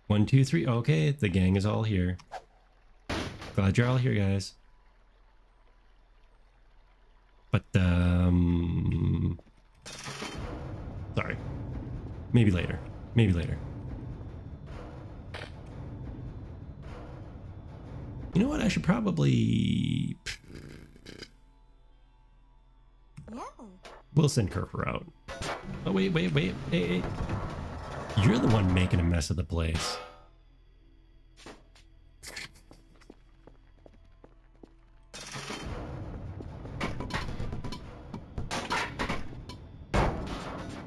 1, 2, 3. Okay, the gang is all here. Glad you're all here, guys. But, sorry. Maybe later. You know what? I should probably... We'll send Kerfer out. Oh, wait. Hey. You're the one making a mess of the place.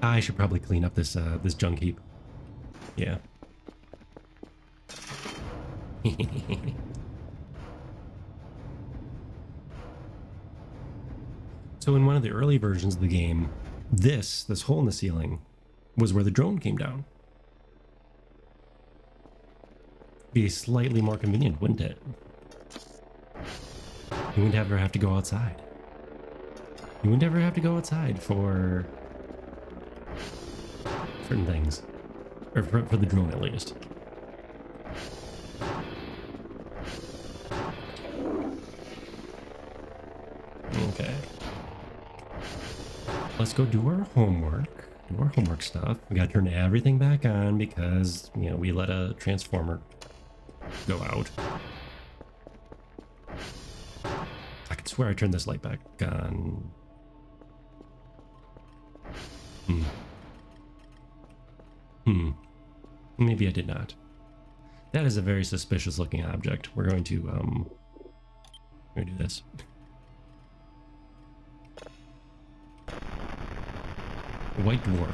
I should probably clean up this this junk heap. Yeah. So in one of the early versions of the game, this hole in the ceiling was where the drone came down. Be slightly more convenient, wouldn't it? You wouldn't ever have to go outside. You wouldn't ever have to go outside for certain things. Or for the drone, at least. Okay. Let's go do our homework. Do our homework stuff. We gotta turn everything back on because, you know, we let a transformer go out. I could swear I turned this light back on. Maybe I did not. That is a very suspicious looking object. We're going to do this. White dwarf.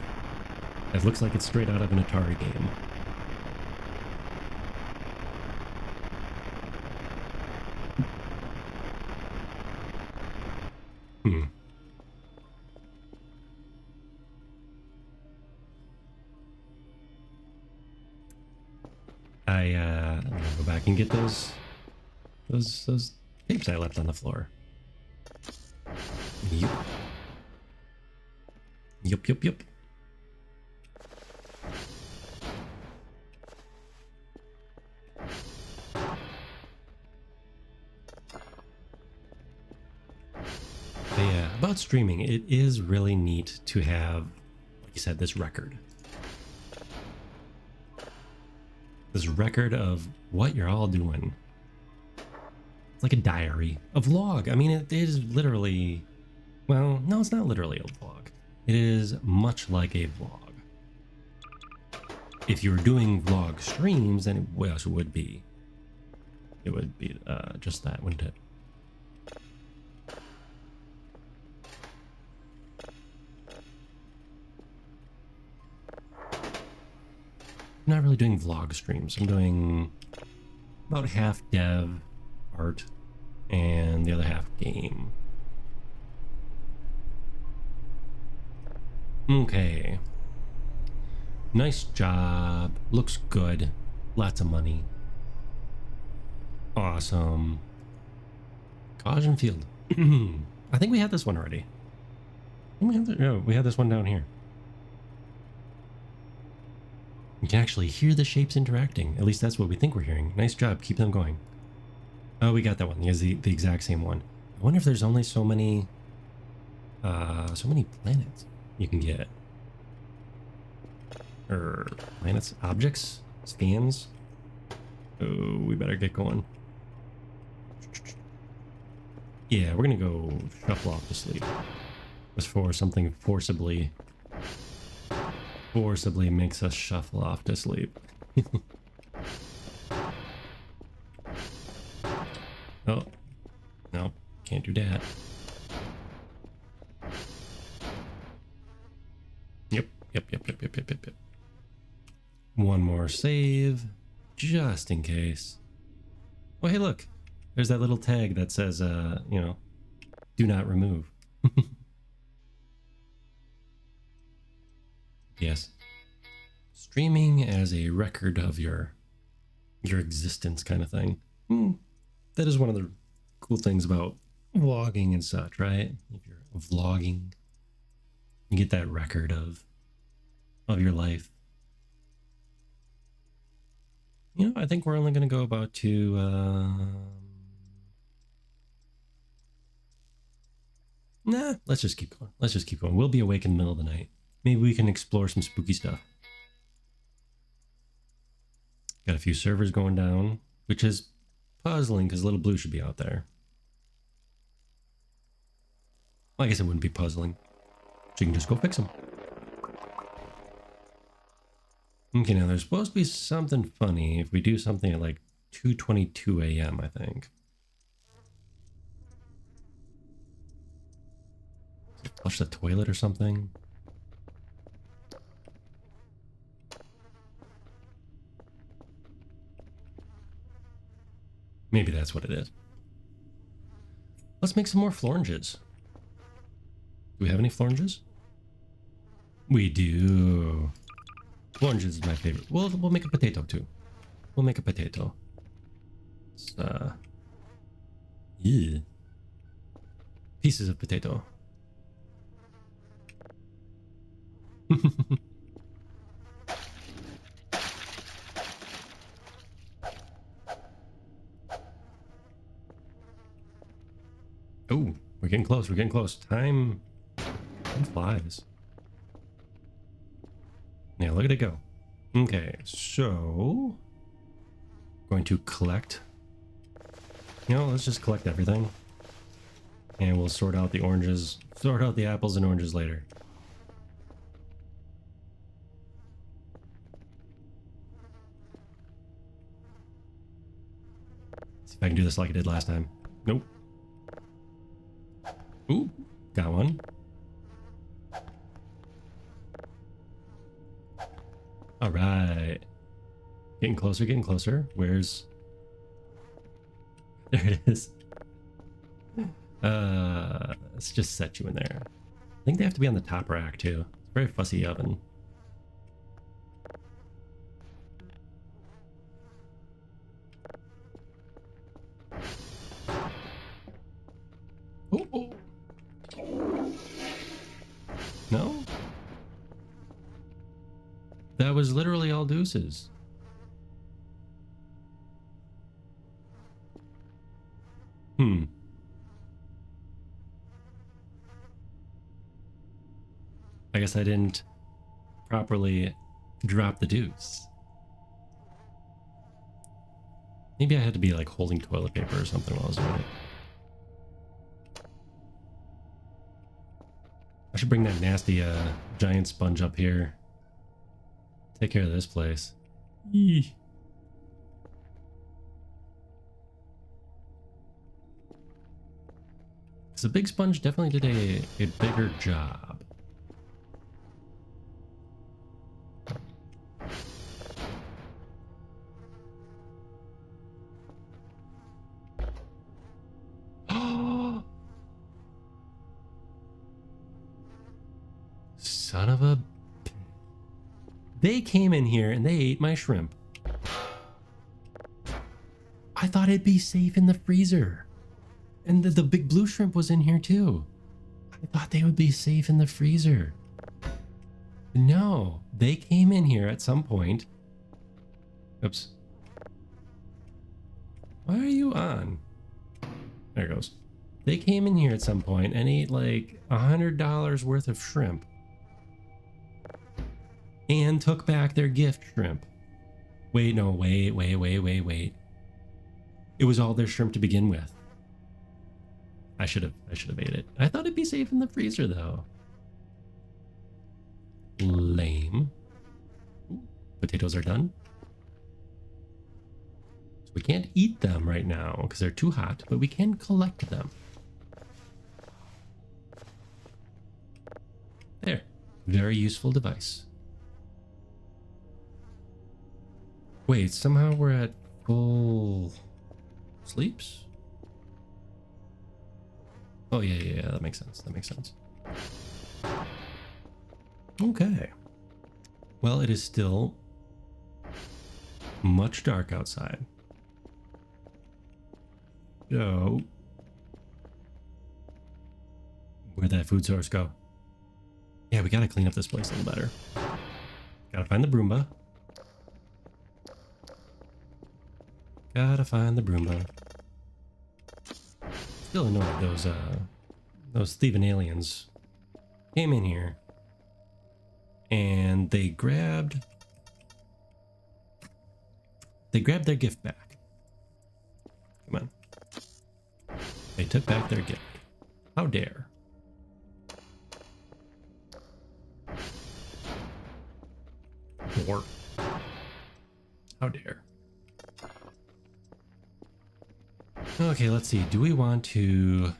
It looks like it's straight out of an Atari game. I'm gonna go back and get those tapes I left on the floor. Yup. Yup, yup, yup. Yeah, about streaming, it is really neat to have, like you said, this record. This record of what you're all doing. It's like a diary, a vlog. I mean, it is literally, well, no, it's not literally a vlog. It is much like a vlog. If you were doing vlog streams, then what else would be? It would be just that, wouldn't it? I'm not really doing vlog streams. I'm doing about half dev art and the other half game. Okay. Nice job. Looks good. Lots of money. Awesome. Caution field. I think we had this one already. We had this one down here. You can actually hear the shapes interacting. At least that's what we think we're hearing. Nice job. Keep them going. Oh, we got that one. Here's the exact same one. I wonder if there's only so many planets you can get. Or planets, objects, scans. Oh, we better get going. Yeah, we're gonna go shuffle off to sleep. Just for something forcibly makes us shuffle off to sleep. Oh, no, can't do that. Yep. One more save, just in case. Oh, hey, look, there's that little tag that says, do not remove. Yes. Streaming as a record of your existence kind of thing. That is one of the cool things about vlogging and such, right? If you're vlogging, you get that record of your life. I think we're only going to go about nah, let's just keep going. We'll be awake in the middle of the night. Maybe we can explore some spooky stuff. Got a few servers going down, which is puzzling because Little Blue should be out there. Well, I guess it wouldn't be puzzling. So you can just go fix them. Okay, now there's supposed to be something funny if we do something at like 2:22 a.m., I think. Flush the toilet or something? Maybe that's what it is. Let's make some more floranges. Do we have any floranges? We do. Floranges is my favorite. We'll make a potato too. We'll make a potato. It's, yeah. Pieces of potato. Oh, we're getting close. We're getting close. Time flies. Yeah, look at it go. Okay, so Going to collect. You know, let's just collect everything. And we'll sort out the oranges, sort out the apples and oranges later. See if I can do this like I did last time. Nope. Ooh, got one. All right. Getting closer, getting closer. Where's... There it is. Let's just set you in there. I think they have to be on the top rack too. It's a very fussy oven. Oh, oh. No? That was literally all deuces. I guess I didn't properly drop the deuce. Maybe I had to be like holding toilet paper or something while I was doing it. I should bring that nasty giant sponge up here. Take care of this place. Eee. The big sponge definitely did a bigger job. Son of a... They came in here and they ate my shrimp. I thought it'd be safe in the freezer. And the big blue shrimp was in here too. I thought they would be safe in the freezer. No, they came in here at some point. Oops. Why are you on? There it goes. They came in here at some point and ate like $100 worth of shrimp. And took back their gift shrimp. Wait, no, wait. It was all their shrimp to begin with. I should have ate it. I thought it'd be safe in the freezer though. Lame. Ooh, potatoes are done. So we can't eat them right now because they're too hot, but we can collect them. There. Very useful device. Wait, somehow we're at full sleeps? Oh, yeah, that makes sense. That makes sense. Okay. Well, it is still much dark outside. So, where'd that food source go? Yeah, we gotta clean up this place a little better. Gotta find the Broomba. Gotta find the Broomba. Still annoyed those thieving aliens came in here and they grabbed their gift back. Come on. They took back their gift. How dare. Or how dare. Okay, let's see. Do we want to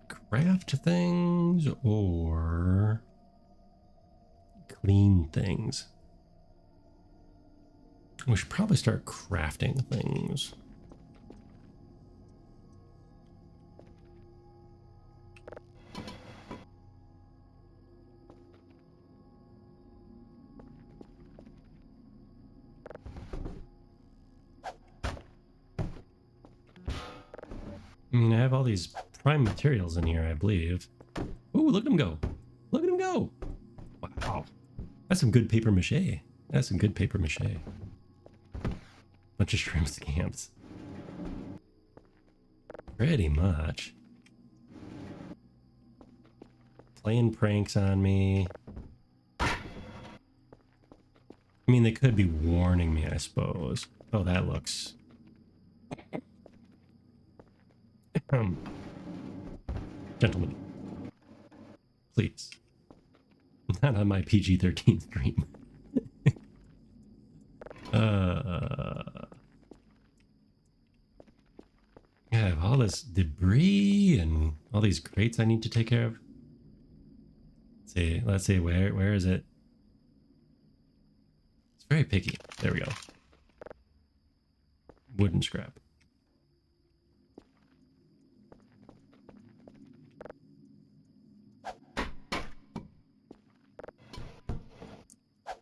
craft things or clean things? We should probably start crafting things. I mean, I have all these prime materials in here, I believe. Ooh, look at him go. Look at him go. Wow. That's some good paper mache. That's some good paper mache. Bunch of shrimp scamps. Pretty much. Playing pranks on me. I mean, they could be warning me, I suppose. Oh, that looks Gentlemen, please. Not on my PG-13 stream. I have all this debris and all these crates I need to take care of. Let's see, where is it? It's very picky. There we go. Wooden scrap.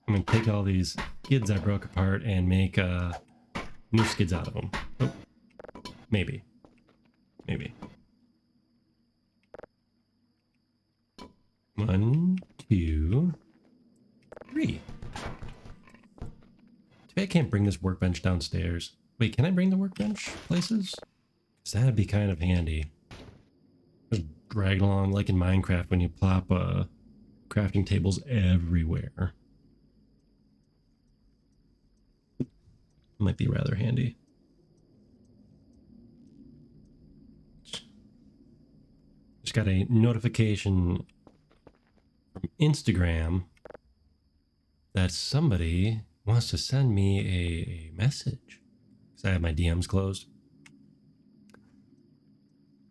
I'm gonna take all these skids I broke apart and make new skids out of them. Oh, maybe. Maybe. 1, 2, 3. Too bad I can't bring this workbench downstairs. Wait, can I bring the workbench places? Because that'd be kind of handy. Just drag along like in Minecraft when you plop crafting tables everywhere. Might be rather handy. Just got a notification from Instagram that somebody wants to send me a message. Because I have my DMs closed.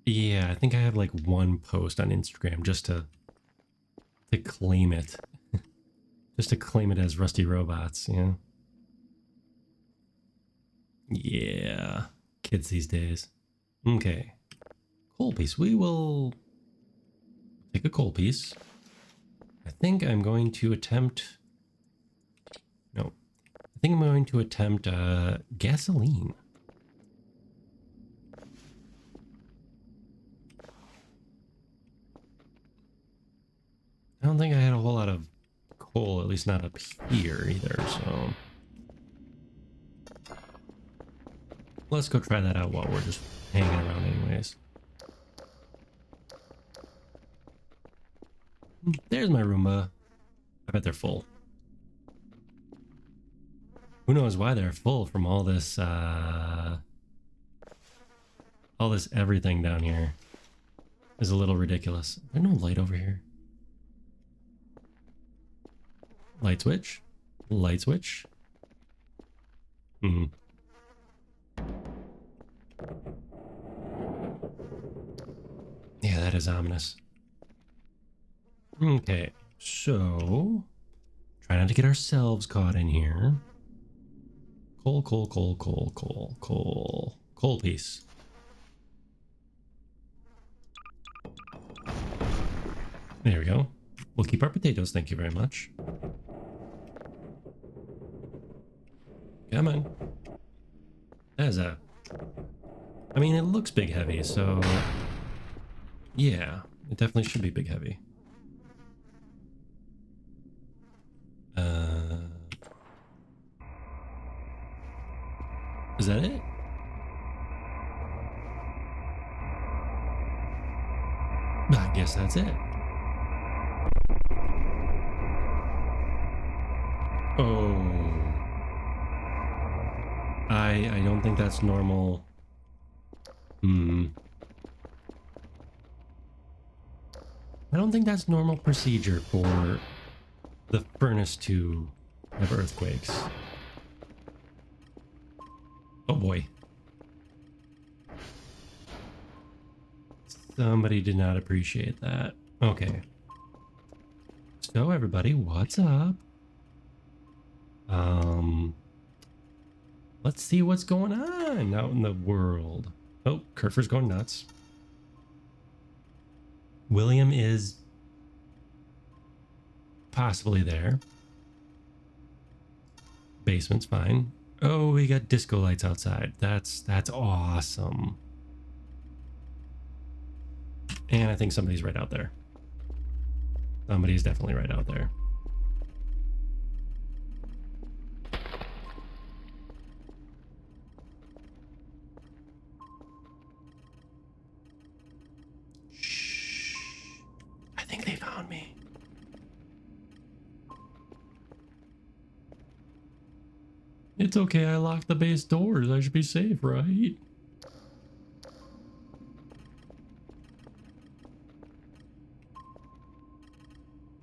Yeah, I think I have like one post on Instagram just to claim it. Just to claim it as Rusty Robots, you know? Yeah, kids these days. Okay. Coal piece. We will take a coal piece. I think I'm going to attempt... No. I think I'm going to attempt gasoline. I don't think I had a whole lot of coal, at least not up here either, so... Let's go try that out while we're just hanging around anyways. There's my Roomba. I bet they're full. Who knows why they're full from all this everything down here. Is a little ridiculous. There's no light over here. Light switch? Light switch? Hmm. Yeah, that is ominous. Okay, so try not to get ourselves caught in here. Coal piece. There we go. We'll keep our potatoes, thank you very much. Come on. That is a... I mean, it looks big heavy, so... Yeah, it definitely should be big heavy. Is that it? I guess that's it. Oh. I don't think that's normal. I don't think that's normal procedure for the furnace to have earthquakes. Oh boy. Somebody did not appreciate that. Okay. So everybody, what's up? Let's see what's going on out in the world. Oh, Kerfer's going nuts. William is possibly there. Basement's fine. Oh, we got disco lights outside. That's awesome. And I think somebody's right out there. Somebody's definitely right out there. Shh. I think they found me. It's okay, I locked the base doors. I should be safe, right?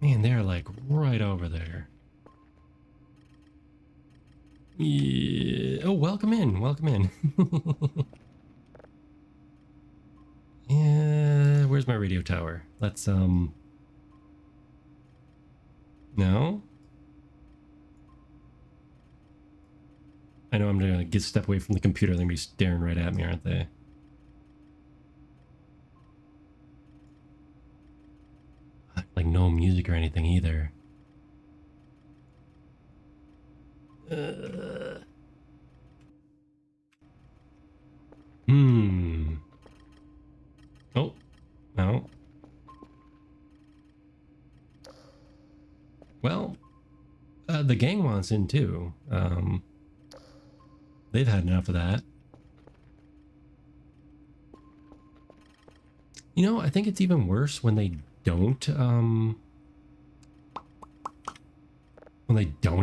Man, they're like right over there. Yeah. Oh, welcome in. Welcome in. Yeah, where's my radio tower? Let's no. I know I'm gonna get step away from the computer. They're gonna be staring right at me, aren't they? Like no music or anything either. Uh, hmm. Oh, no. Well, the gang wants in too. They've had enough of that. You know, I think it's even worse when they don't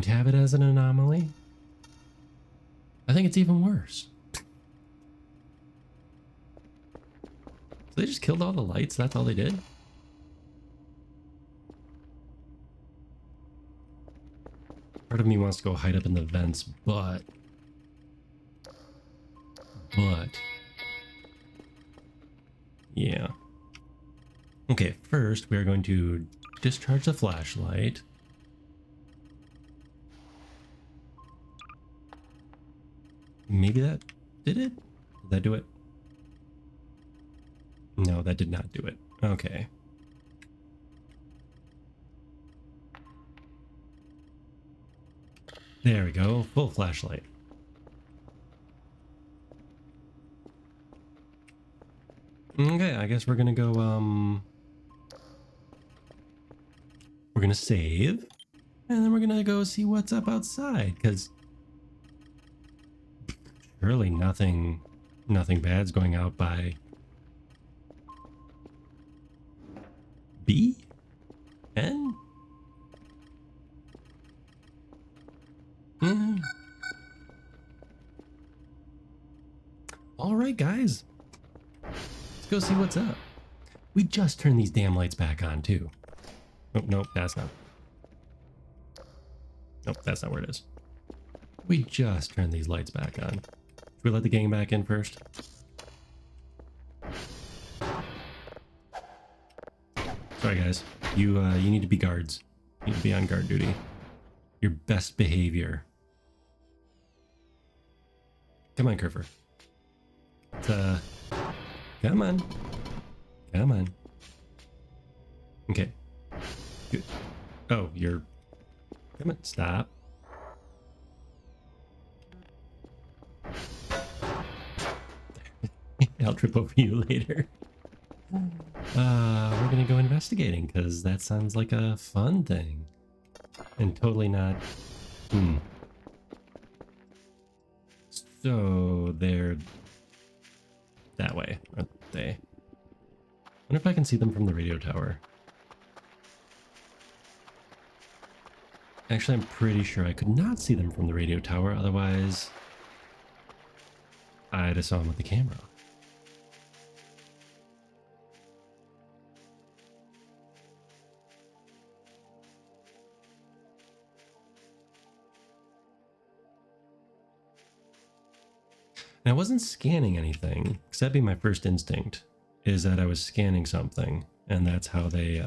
have it as an anomaly. I think it's even worse. So they just killed all the lights, that's all they did? Part of me wants to go hide up in the vents, but yeah. Okay, first we are going to discharge the flashlight. Maybe that did it? Did that do it? No, that did not do it. Okay. There we go. Full flashlight. Okay, I guess we're gonna go, we're gonna save. And then we're gonna go see what's up outside, because surely nothing bad's going out by B? N? Mm. All right, guys. Let's go see what's up. We just turned these damn lights back on, too. Oh, nope, that's not. Nope, that's not where it is. We just turned these lights back on. Should we let the gang back in first? Sorry, guys. You need to be guards. You need to be on guard duty. Your best behavior. Come on, Kerfer. Come on. Come on. Okay. Good. Oh, you're... Come on, stop. I'll trip over you later. We're gonna go investigating, because that sounds like a fun thing. And totally not... So, they're... that way, aren't they? I wonder if I can see them from the radio tower. Actually, I'm pretty sure I could not see them from the radio tower, otherwise I'd have saw them with the camera. And I wasn't scanning anything, because that'd be my first instinct, is that I was scanning something, and that's how they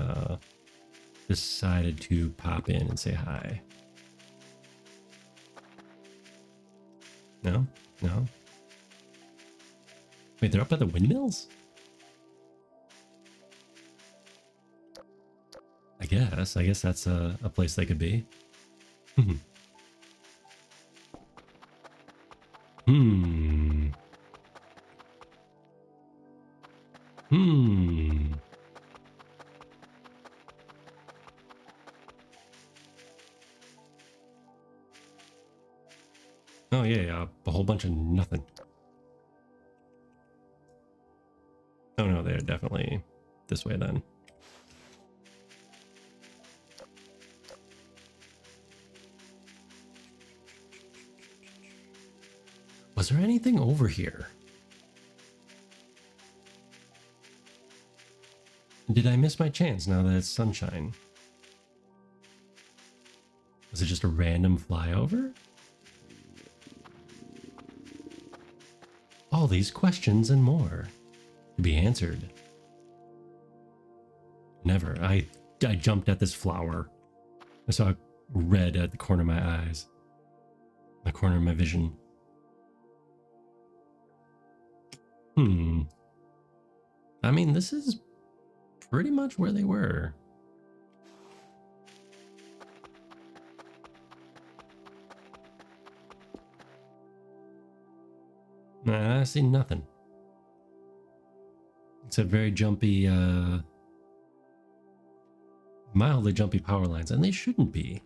decided to pop in and say hi. No? No? Wait, they're up by the windmills? I guess that's a place they could be. Hmm. Oh yeah, a whole bunch of nothing. Oh no, they're definitely this way then. Was there anything over here? Did I miss my chance now that it's sunshine? Is it just a random flyover? All these questions and more to be answered. Never. I jumped at this flower. I saw red at the corner of my eyes. The corner of my vision. I mean, this is pretty much where they were. Nah, I see nothing. Except very jumpy, mildly jumpy power lines. And they shouldn't be.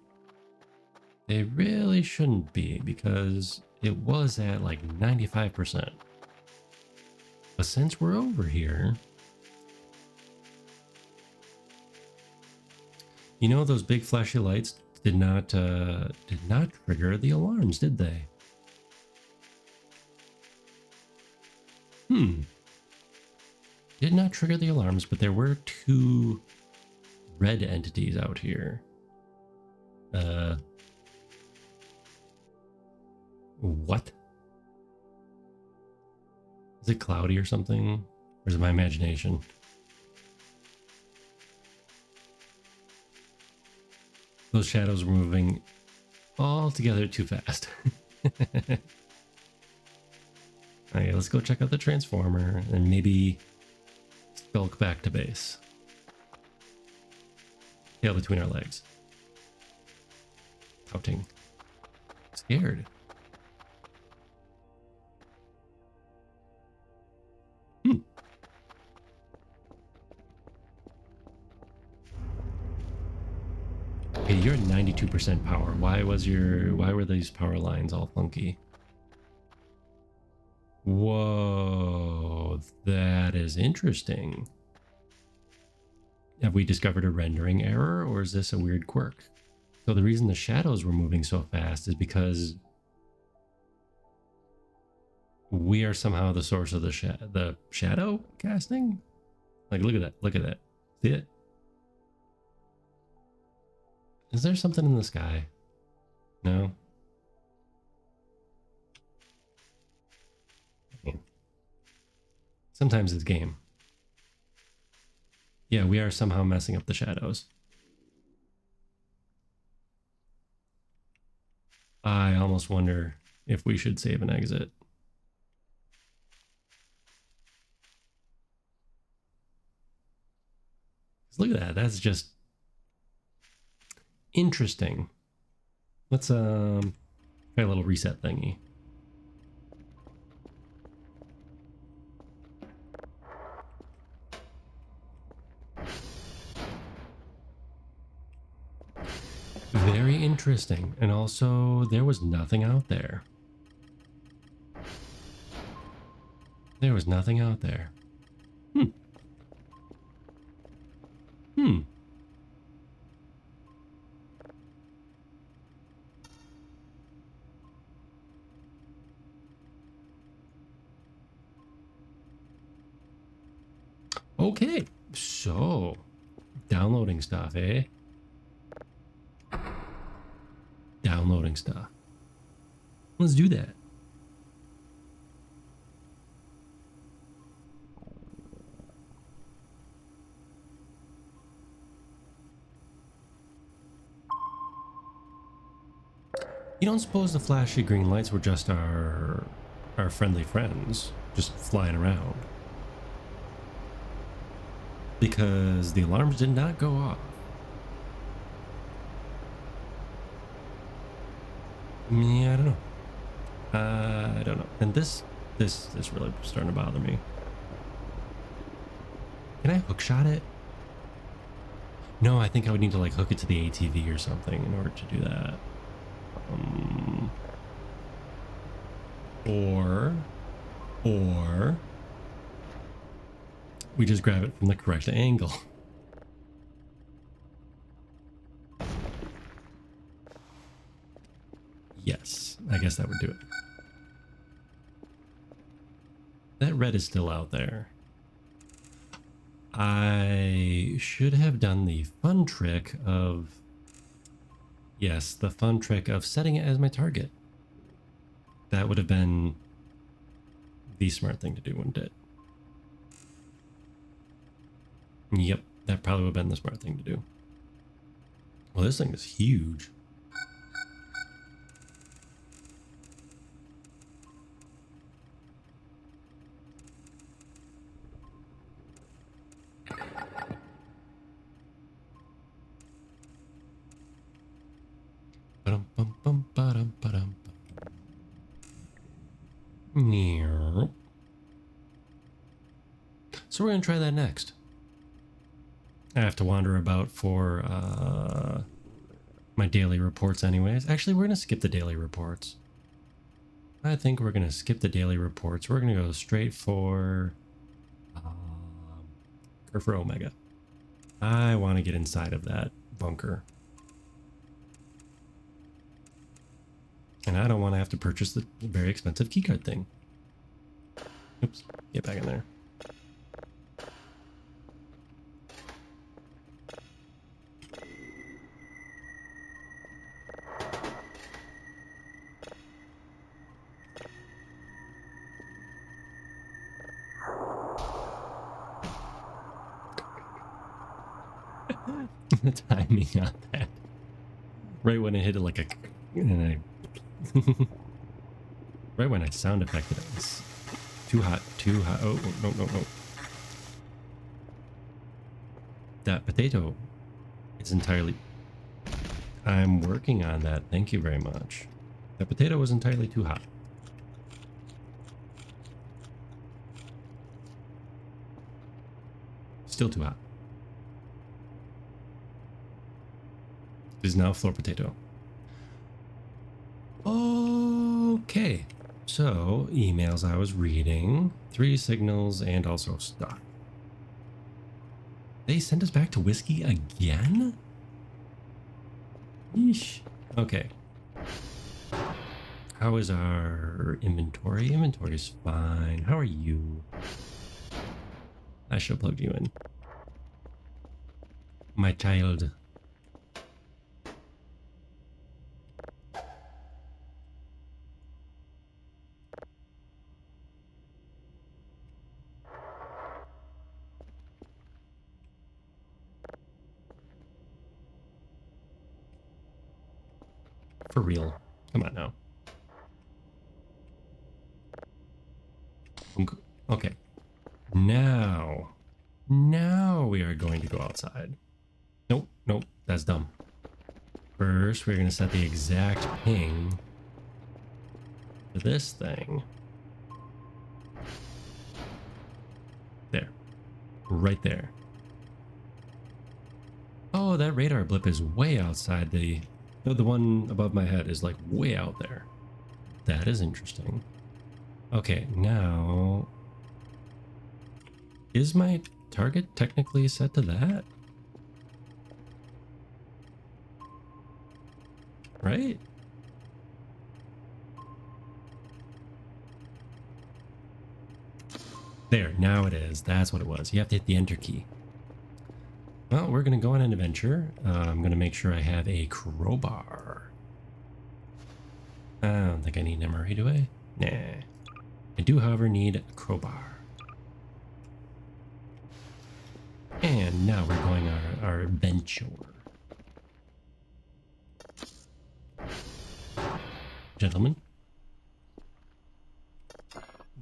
They really shouldn't be, because it was at like 95%. But since we're over here, you know, those big flashy lights did not trigger the alarms, did they? Did not trigger the alarms, but there were two red entities out here. What? Is it cloudy or something? Or is it my imagination? Those shadows were moving all together too fast. Okay, let's go check out the transformer and maybe skulk back to base. Tail between our legs. Pouting. Scared. Okay, you're at 92% power. Why were these power lines all funky? Whoa, that is interesting. Have we discovered a rendering error, or is this a weird quirk? So the reason the shadows were moving so fast is because we are somehow the source of the shadow casting? Like, look at that. Look at that. See it? Is there something in the sky? No? Sometimes it's game. Yeah, we are somehow messing up the shadows. I almost wonder if we should save and exit. Look at that. That's just interesting. Let's try a little reset thingy. Very interesting. And also, there was nothing out there. There was nothing out there. Okay, so downloading stuff, eh? Downloading stuff. Let's do that. You don't suppose the flashy green lights were just our friendly friends just flying around? Because the alarms did not go off. Yeah, I don't know. I don't know. And this really starting to bother me. Can I hookshot it? No, I think I would need to like hook it to the ATV or something in order to do that. Or we just grab it from the correct angle. Yes, I guess that would do it. That red is still out there. I should have done the fun trick of Yes, the fun trick of setting it as my target. That would have been the smart thing to do, wouldn't it? Yep, that probably would have been the smart thing to do. Well, this thing is huge. So we're going to try that next. I have to wander about for my daily reports anyways. Actually, we're going to skip the daily reports. I think we're going to skip the daily reports. We're going to go straight for for Omega. I want to get inside of that bunker. And I don't want to have to purchase the very expensive keycard thing. Oops, get back in there. The timing on that. Right when I hit it like a... And right when I sound effected it was too hot, too hot. Oh, no, no, no. That potato is entirely... I'm working on that. Thank you very much. That potato was entirely too hot. Still too hot. It is now floor potato. Okay. So, emails I was reading. 3 signals and also stock. They sent us back to whiskey again? Yeesh. Okay. How is our inventory? Inventory's fine. How are you? I should have plugged you in. My child. For real. Come on now. Okay. Now we are going to go outside. Nope, nope, that's dumb. First, we're going to set the exact ping for this thing. There. Right there. Oh, that radar blip is way outside the... No, the one above my head is like way out there. That is interesting. Okay, now... Is my target technically set to that? Right? There, now it is. That's what it was. You have to hit the enter key. Well, we're going to go on an adventure. I'm going to make sure I have a crowbar. I don't think I need an MRE, do I? Nah. I do, however, need a crowbar. And now we're going our adventure. Gentlemen.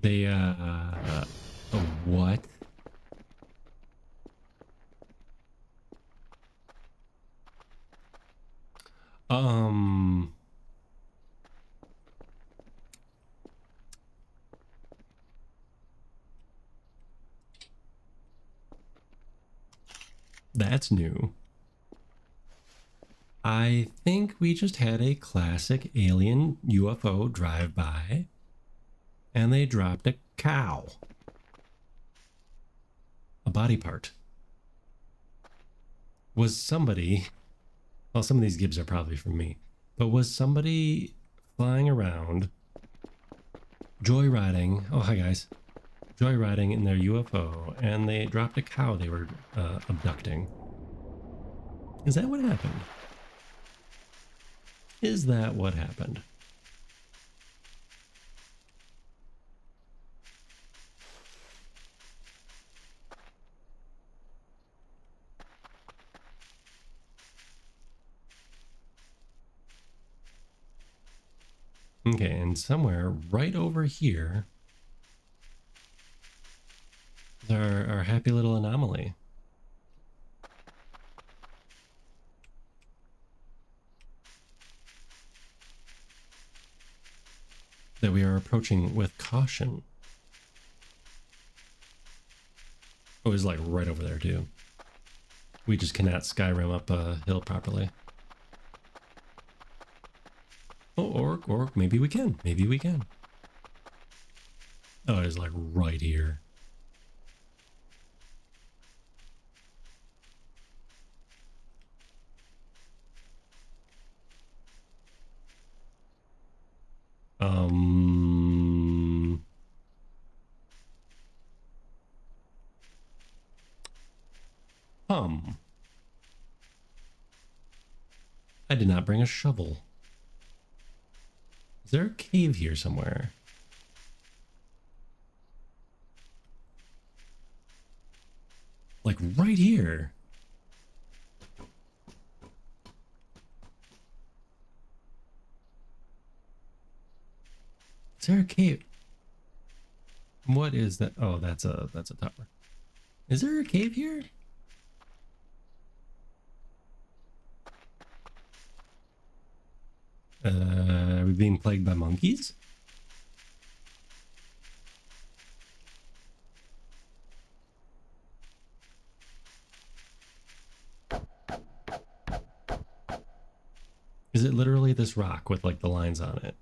They, what? That's new. I think we just had a classic alien UFO drive-by, and they dropped a cow. A body part. Was somebody... Well, some of these gibs are probably from me. But was somebody flying around, joyriding... Oh, hi, guys. Joyriding in their UFO, and they dropped a cow they were abducting. Is that what happened? Is that what happened? Okay, and somewhere right over here is our happy little anomaly. That we are approaching with caution. Oh, it's like right over there too. We just cannot Skyrim up a hill properly. Oh, or maybe we can. Maybe we can. Oh, it's like right here. Um, um, I did not bring a shovel. Is there a cave here somewhere? Like right here. Is there a cave? What is that? Oh, that's a tower. Is there a cave here? Are we being plagued by monkeys? Is it literally this rock with like the lines on it?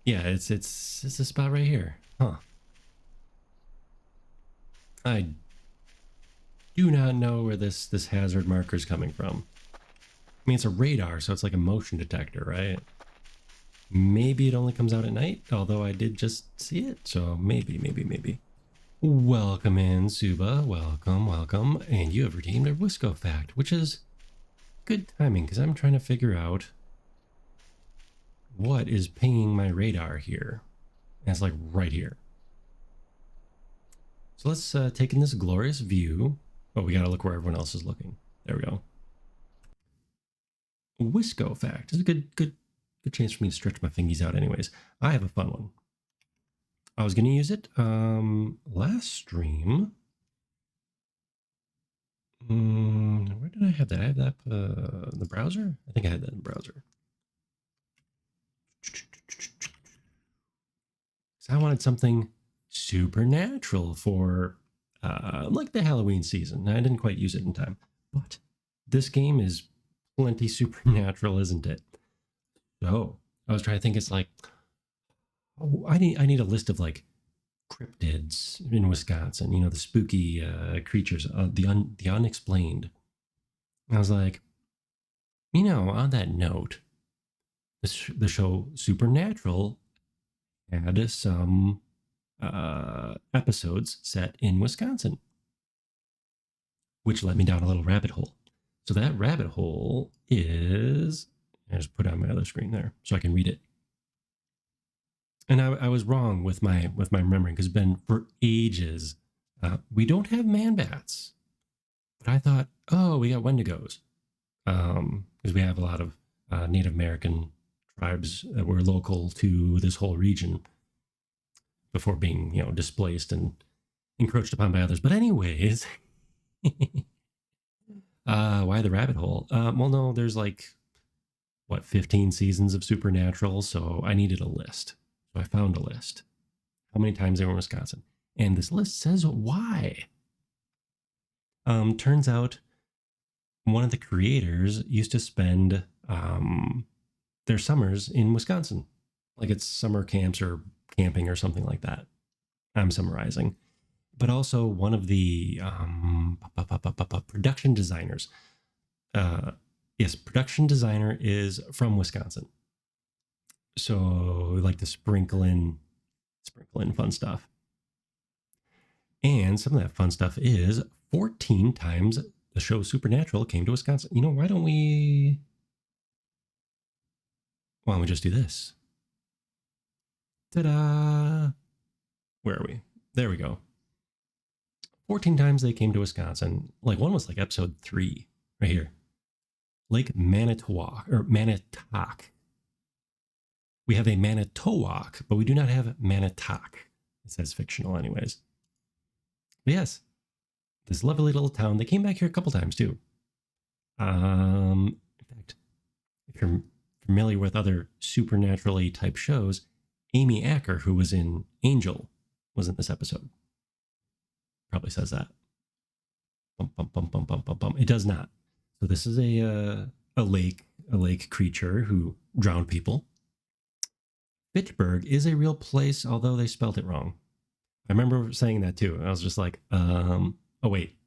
Yeah, it's a spot right here. Huh. I do not know where this hazard marker is coming from. I mean, it's a radar, so it's like a motion detector, right? Maybe it only comes out at night, although I did just see it, so maybe. Welcome in, Suba. Welcome. And you have redeemed a WiscoFact, which is good timing because I'm trying to figure out what is pinging my radar here. And it's like right here. So let's take in this glorious view. Oh, we got to look where everyone else is looking. There we go. WiscoFact. It's a good chance for me to stretch my fingies out anyways. I have a fun one. I was going to use it last stream. Where did I have that? I have that in the browser? I think I had that in the browser. So I wanted something supernatural for like the Halloween season. I didn't quite use it in time, but this game is plenty supernatural, isn't it? So I was trying to think. It's like, oh, I need a list of like cryptids in Wisconsin. You know, the spooky creatures, the unexplained. And I was like, you know, on that note, the show Supernatural had some episodes set in Wisconsin, which led me down a little rabbit hole. So that rabbit hole is, I just put it on my other screen there so I can read it. And I was wrong with my memory because Ben, for ages, we don't have man bats, but I thought, oh, we got Wendigos, because we have a lot of Native American tribes that were local to this whole region before being, you know, displaced and encroached upon by others. But anyways, why the rabbit hole? Well, no, there's like what 15 seasons of Supernatural, so I needed a list. So I found a list. How many times they were in Wisconsin? And this list says why. Turns out one of the creators used to spend their summers in Wisconsin. Like it's summer camps or camping or something like that. I'm summarizing. But also one of the production designers. Yes, production designer is from Wisconsin. So we like to sprinkle in fun stuff. And some of that fun stuff is 14 times the show Supernatural came to Wisconsin. You know, why don't we just do this? Ta-da! Where are we? There we go. 14 times they came to Wisconsin. Like one was like episode 3 right here. Lake Manitowoc or Manitowoc. We have a Manitowoc, but we do not have Manitowoc. It says fictional anyways. But yes, this lovely little town. They came back here a couple times too. In fact, if you're familiar with other supernaturally type shows, Amy Acker, who was in Angel, was in this episode. Probably says that. Bum, bum, bum, bum, bum, bum, bum. It does not. So this is a lake creature who drowned people. Fitchburg is a real place, although they spelled it wrong. I remember saying that too. I was just like, oh wait.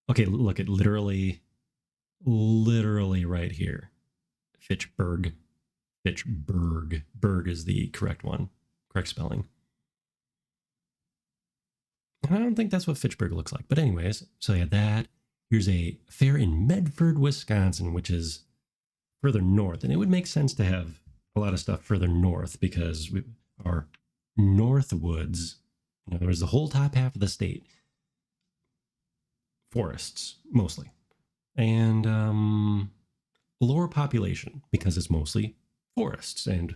Okay, look, it literally right here. Fitchburg. Berg is the correct one. Correct spelling. And I don't think that's what Fitchburg looks like. But anyways, so yeah, that. Here's a fair in Medford, Wisconsin, which is further north. And it would make sense to have a lot of stuff further north because we are Northwoods. In other words, the whole top half of the state. Forests, mostly. And lower population because it's mostly forests and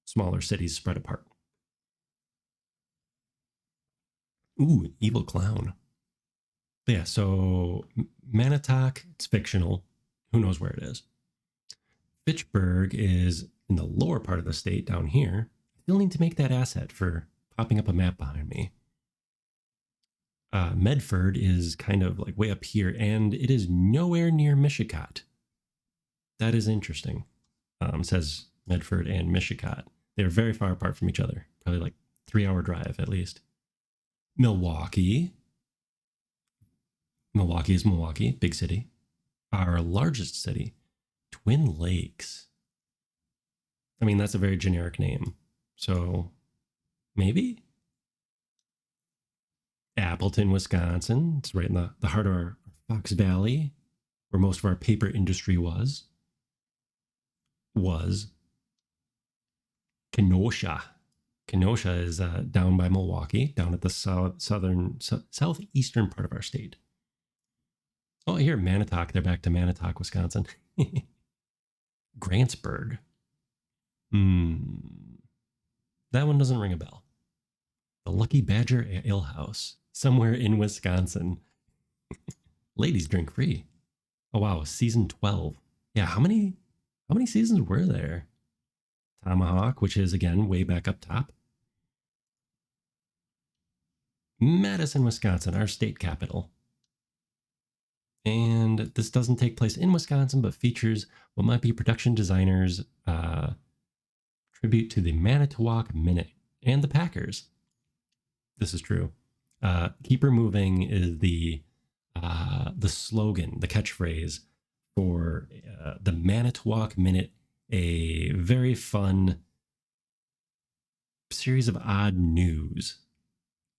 smaller cities spread apart. Ooh, evil clown. But yeah, so Manitowoc, it's fictional. Who knows where it is? Fitchburg is in the lower part of the state down here. I still need to make that asset for popping up a map behind me. Medford is kind of like way up here, and it is nowhere near Michigan. That is interesting. Says Medford and Michigan. They're very far apart from each other. Probably like 3-hour drive at least. Milwaukee. Milwaukee is Milwaukee, big city. Our largest city, Twin Lakes. I mean, that's a very generic name. So maybe Appleton, Wisconsin. It's right in the heart of our Fox Valley, where most of our paper industry was. Kenosha. Kenosha is down by Milwaukee, down at the southeastern part of our state. Oh, here, Manitowoc. They're back to Manitowoc, Wisconsin. Grantsburg. That one doesn't ring a bell. The Lucky Badger Ale House, somewhere in Wisconsin. Ladies drink free. Oh wow, season 12. Yeah, how many seasons were there? Tomahawk, which is again way back up top. Madison, Wisconsin, our state capital. And this doesn't take place in Wisconsin, but features what might be production designers' tribute to the Manitowoc Minute and the Packers. This is true. Keep her moving is the slogan, the catchphrase for the Manitowoc Minute, a very fun series of odd news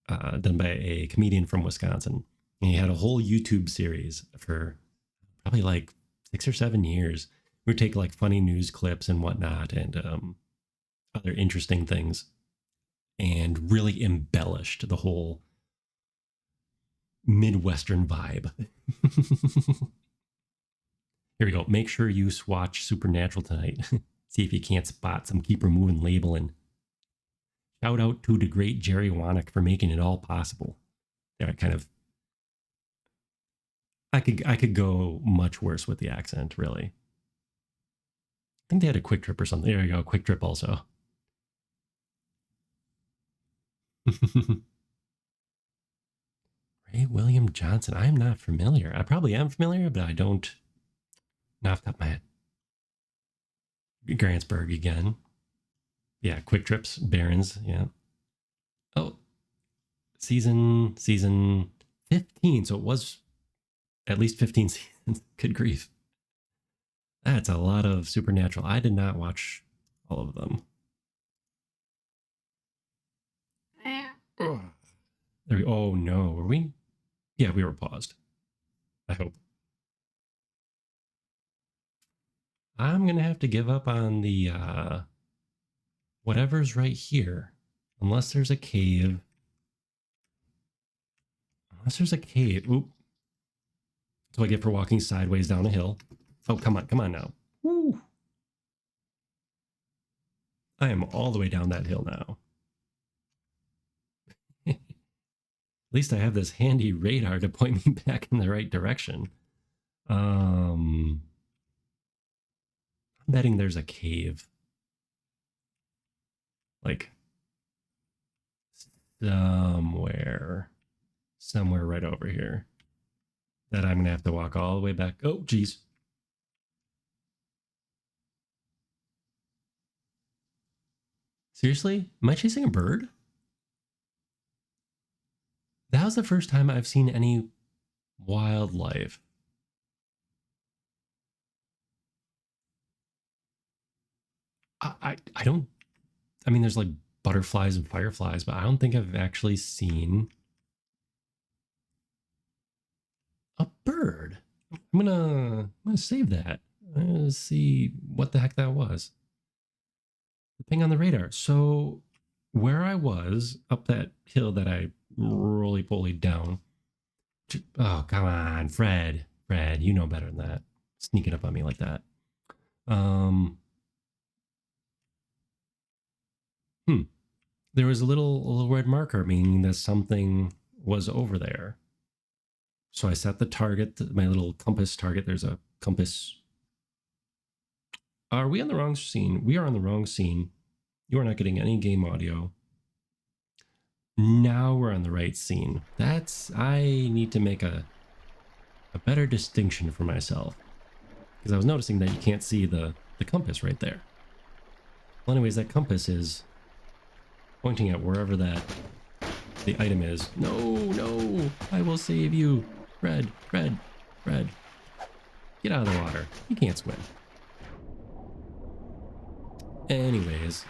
done by a comedian from Wisconsin. And he had a whole YouTube series for probably like 6 or 7 years. We would take like funny news clips and whatnot and other interesting things and really embellished the whole Midwestern vibe. Here we go. Make sure you watch Supernatural tonight. See if you can't spot some keep removing labeling. Shout out to the great Jerry Wanick for making it all possible. Yeah, I could go much worse with the accent, really. I think they had a Quick Trip or something. There you go, Quick Trip also. Ray William Johnson. I am not familiar. I probably am familiar, but I don't. Not off the top of my head. Grantsburg again. Yeah, Quick Trips, Barons. Yeah. Oh, season 15. So it was at least 15 seasons. Good grief. That's a lot of Supernatural. I did not watch all of them. Oh no, were we? Yeah, we were paused. I hope. I'm gonna have to give up on the whatever's right here. Unless there's a cave. Unless there's a cave. Oop. That's what I get for walking sideways down a hill. Oh, come on now. Woo. I am all the way down that hill now. At least I have this handy radar to point me back in the right direction. I'm betting there's a cave. Like somewhere right over here that I'm gonna have to walk all the way back. Oh, geez. Seriously? Am I chasing a bird? That was the first time I've seen any wildlife. I don't, I mean, there's like butterflies and fireflies, but I don't think I've actually seen a bird. I'm gonna save that. I'm gonna see what the heck that was. The ping on the radar. So where I was up that hill that I roly-poly down. Oh, come on, Fred. Fred, you know better than that. Sneaking up on me like that. Um, There was a little red marker, meaning that something was over there. So I set the target, my little compass target. There's a compass. Are we on the wrong scene? We are on the wrong scene. You are not getting any game audio. Now we're on the right scene. I need to make a better distinction for myself. Because I was noticing that you can't see the compass right there. Well, anyways, that compass is pointing at wherever the item is. No, I will save you. Fred. Get out of the water. You can't swim. Anyways.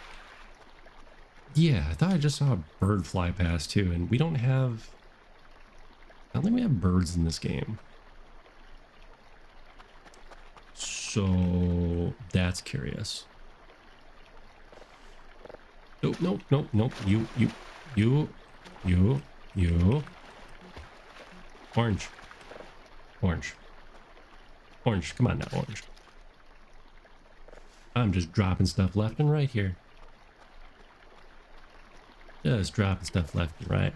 Yeah, I thought I just saw a bird fly past too, and I don't think we have birds in this game. So that's curious. Nope. You. Orange. Come on now, orange. I'm just dropping stuff left and right here. Just dropping stuff left and right.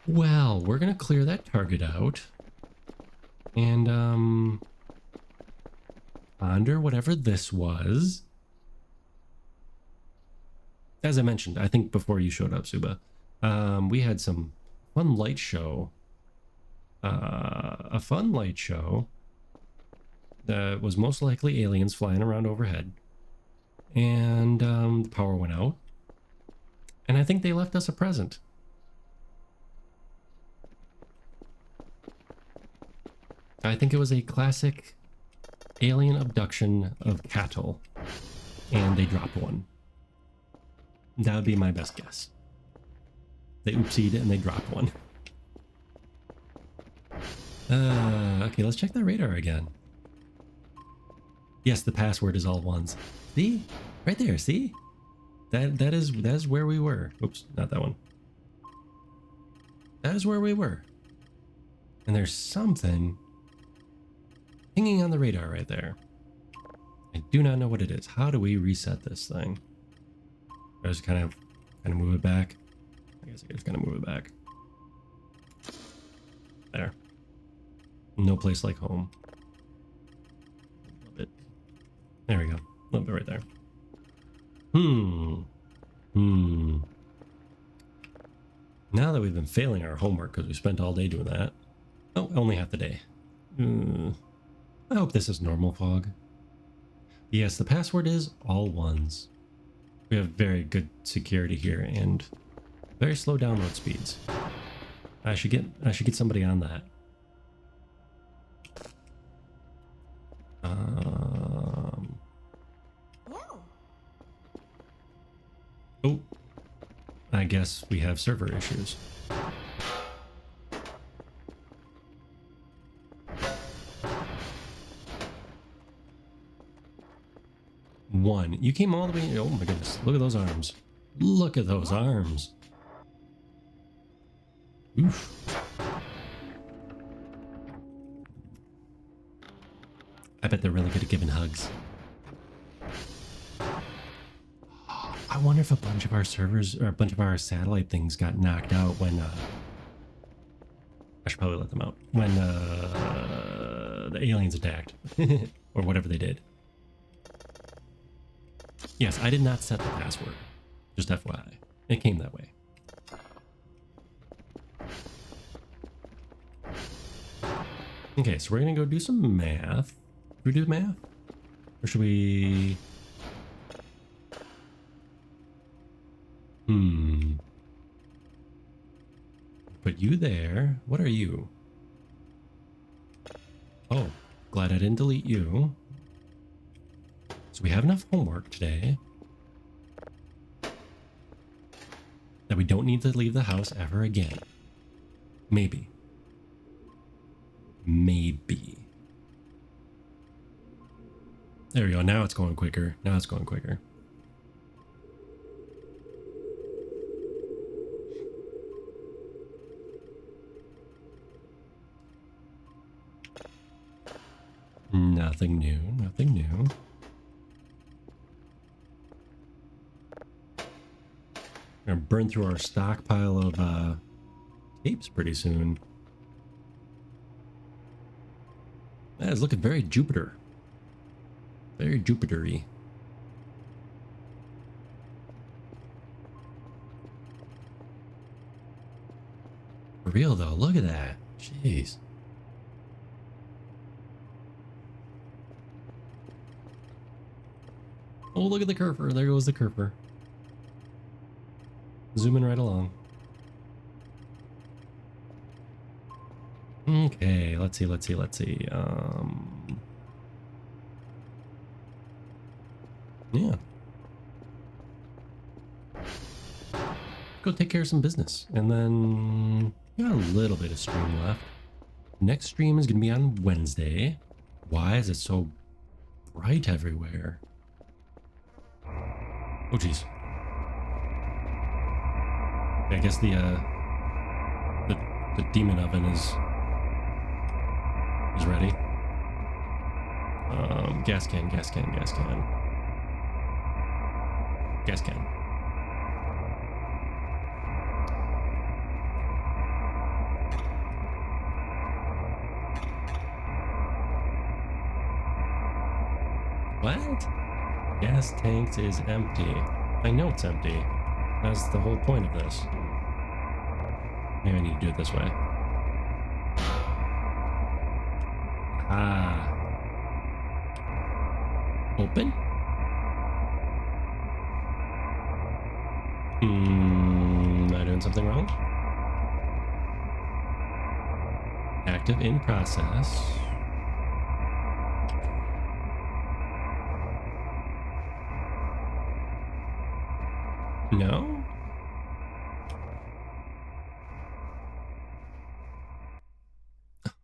Well, we're gonna clear that target out. And ponder whatever this was. As I mentioned, I think before you showed up, Suba, we had some fun light show. A fun light show that was most likely aliens flying around overhead. And the power went out. And I think they left us a present. I think it was a classic alien abduction of cattle. And they dropped one. That would be my best guess. They oopsied and they dropped one. Okay, let's check that radar again. Yes, the password is all ones. See? Right there, see? That is where we were. Oops, not that one. That is where we were. And there's something hanging on the radar right there. I do not know what it is. How do we reset this thing? I just kind of move it back. I guess I just kind of move it back. There. No place like home. Love it. There we go. A little bit right there. Now that we've been failing our homework because we spent all day doing that. Oh, only half the day. I hope this is normal fog. Yes, the password is all ones. We have very good security here and very slow download speeds. I should get somebody on that. Oh, I guess we have server issues. One. You came all the way. Oh my goodness. Look at those arms. Look at those arms. Oof. I bet they're really good at giving hugs. I wonder if a bunch of our servers or a bunch of our satellite things got knocked out when I should probably let them out when the aliens attacked or whatever they did. Yes, I did not set the password. Just FYI. It came that way. Okay, so we're gonna go do some math. Should we do math? Or should we... Put you there. What are you? Oh, glad I didn't delete you. So we have enough homework today that we don't need to leave the house ever again. Maybe. Maybe. There we go. Now it's going quicker. Now it's going quicker. Nothing new. Nothing new. We're gonna burn through our stockpile of tapes pretty soon. That is looking very Jupiter. Very Jupiter-y. For real though, look at that. Jeez. Oh, look at the curver. There goes the curver. Zooming right along. Okay, let's see. Yeah. Go take care of some business. And then got a little bit of stream left. Next stream is going to be on Wednesday. Why is it so bright everywhere? Oh, jeez. I guess the demon oven is ready. Gas can. What? Gas tanks is empty. I know it's empty. That's the whole point of this. Maybe I need to do it this way. Ah. Open? Am I doing something wrong? Active in process. No?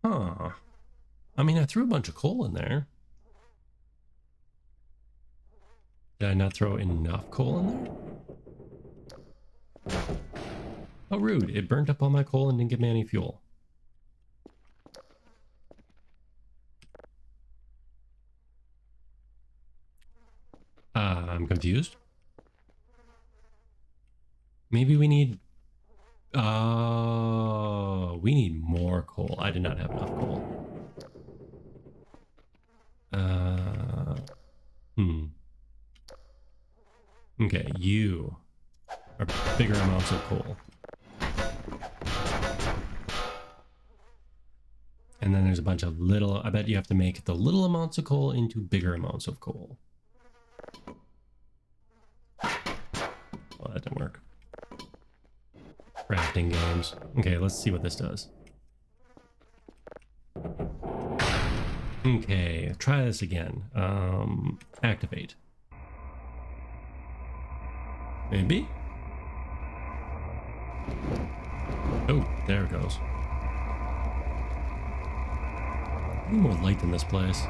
Huh. I mean, I threw a bunch of coal in there. Did I not throw enough coal in there? How rude. It burnt up all my coal and didn't give me any fuel. I'm confused. Maybe we need... Oh, we need more coal. I did not have enough coal. Okay, you are bigger amounts of coal. And then there's a bunch of little... I bet you have to make the little amounts of coal into bigger amounts of coal. Well, that didn't work. Crafting games. Okay, let's see what this does. Okay, try this again. Activate. Maybe? Oh, there it goes. I need more light in this place.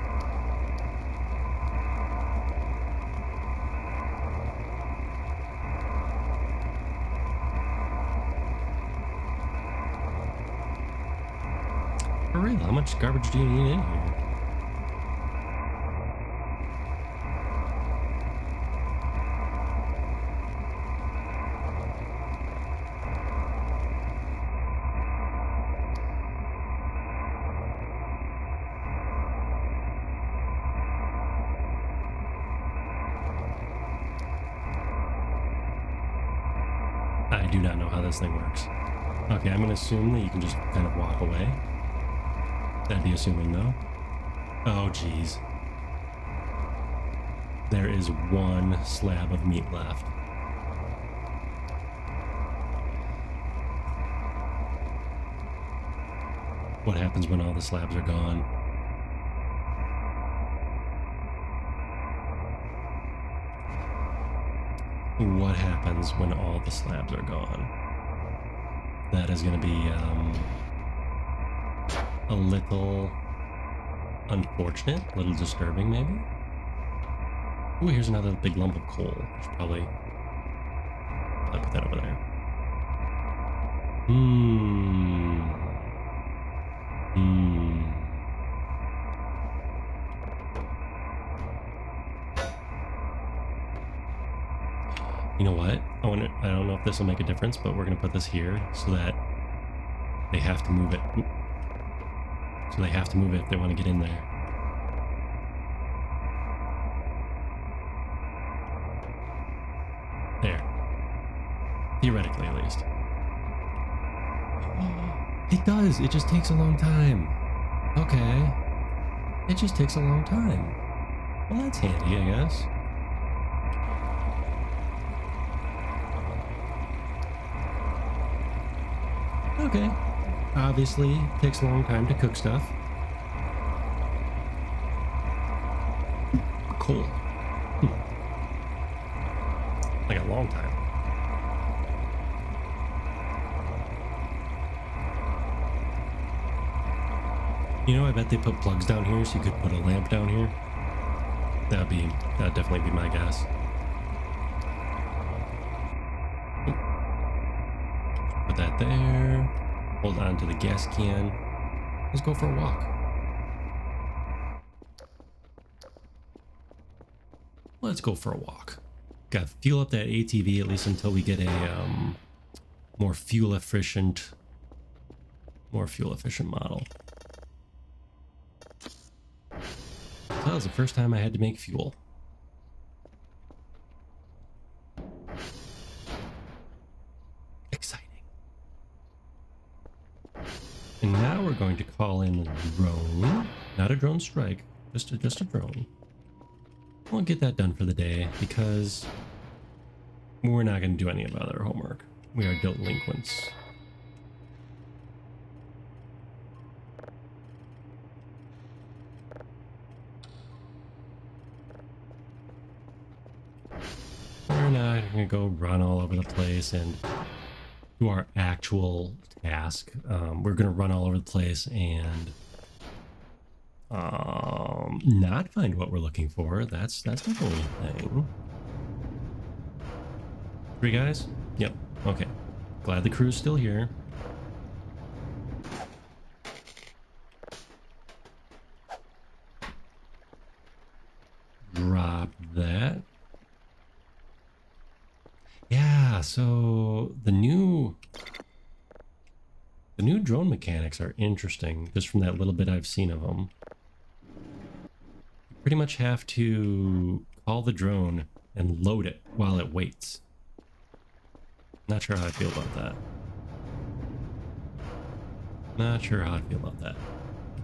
For real, how much garbage do you need in here? I do not know how this thing works. Okay, I'm gonna assume that you can just kind of walk away. That'd be assuming no. Oh, geez. There is one slab of meat left. What happens when all the slabs are gone? What happens when all the slabs are gone? That is going to be a little unfortunate, a little disturbing maybe. Ooh, here's another big lump of coal. Should probably put that over there. You know what? I don't know if this will make a difference, but we're gonna put this here so that they have to move it. Oop. So they have to move it if they want to get in there. There. Theoretically, at least. It does. It just takes a long time. Okay. It just takes a long time. Well, that's handy, I guess. Okay. Obviously, it takes a long time to cook stuff. Cool. Like a long time. You know, I bet they put plugs down here so you could put a lamp down here. That'd definitely be my guess. Put that there. Hold on to the gas can. Let's go for a walk. Let's go for a walk. Got to fuel up that ATV at least until we get a more fuel efficient model. So that was the first time I had to make fuel. Exciting. And now we're going to call in a drone. Not a drone strike, just a drone. We'll get that done for the day because we're not going to do any of our other homework. We are delinquents. We're not going to go run all over the place and do our actual task. We're going to run all over the place and not find what we're looking for. That's not the only thing. 3 guys? Yep. Okay. Glad the crew's still here. Drop that. Yeah, so the new drone mechanics are interesting, just from that little bit I've seen of them. You pretty much have to call the drone and load it while it waits. Not sure how I feel about that. Not sure how I feel about that.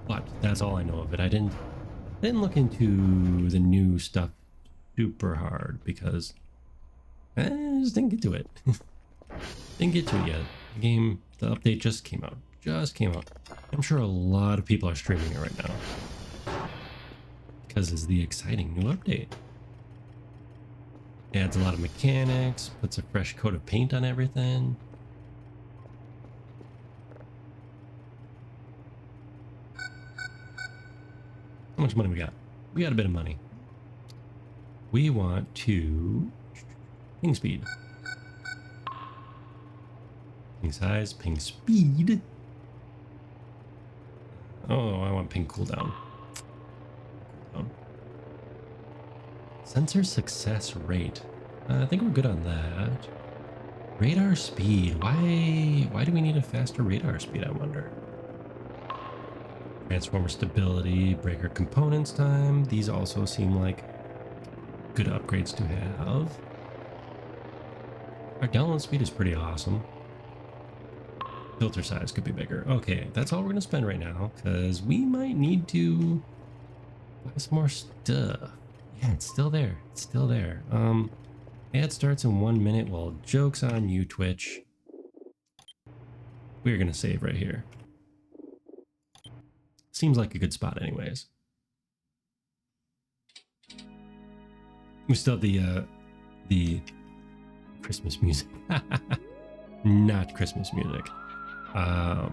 But that's all I know of it. I didn't look into the new stuff super hard because I just didn't get to it. Didn't get to it yet. The update just came out. I'm sure a lot of people are streaming it right now because it's the exciting new update. Adds a lot of mechanics, puts a fresh coat of paint on everything. much money we got? We got a bit of money. We want to ping speed. Ping size, ping speed. Oh, I want ping cooldown. Sensor success rate. I think we're good on that. Radar speed. Why do we need a faster radar speed, I wonder? Transformer stability, breaker components time. These also seem like good upgrades to have. Our download speed is pretty awesome. Filter size could be bigger. Okay, that's all we're gonna spend right now, because we might need to buy some more stuff. Yeah, it's still there. It's still there. Ad starts in 1 minute. Well, joke's on you, Twitch. We're gonna save right here. Seems like a good spot anyways. We still have the Christmas music. Not Christmas music. The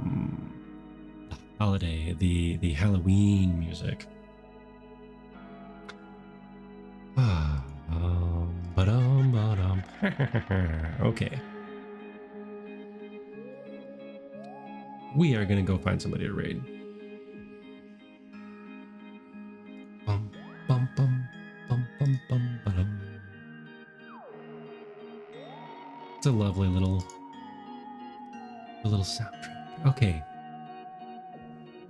holiday, the Halloween music. Okay. We are gonna go find somebody to raid. Bum, bum, bum, bum, bum, bum, ba-dum. It's a lovely little soundtrack. Okay.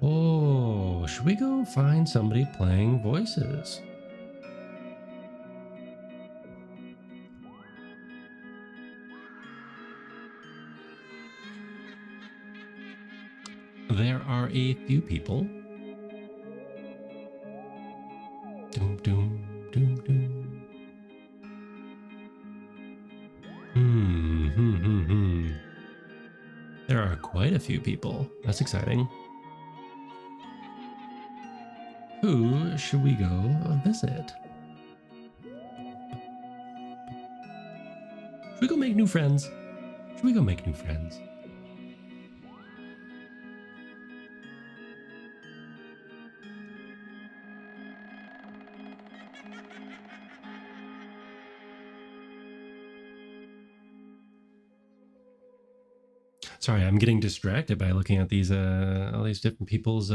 Oh, should we go find somebody playing voices? There are a few people. Doom, doom, doom, doom. There are quite a few people. That's exciting. Who should we go visit? Should we go make new friends? Should we go make new friends? Sorry, I'm getting distracted by looking at these all these different people's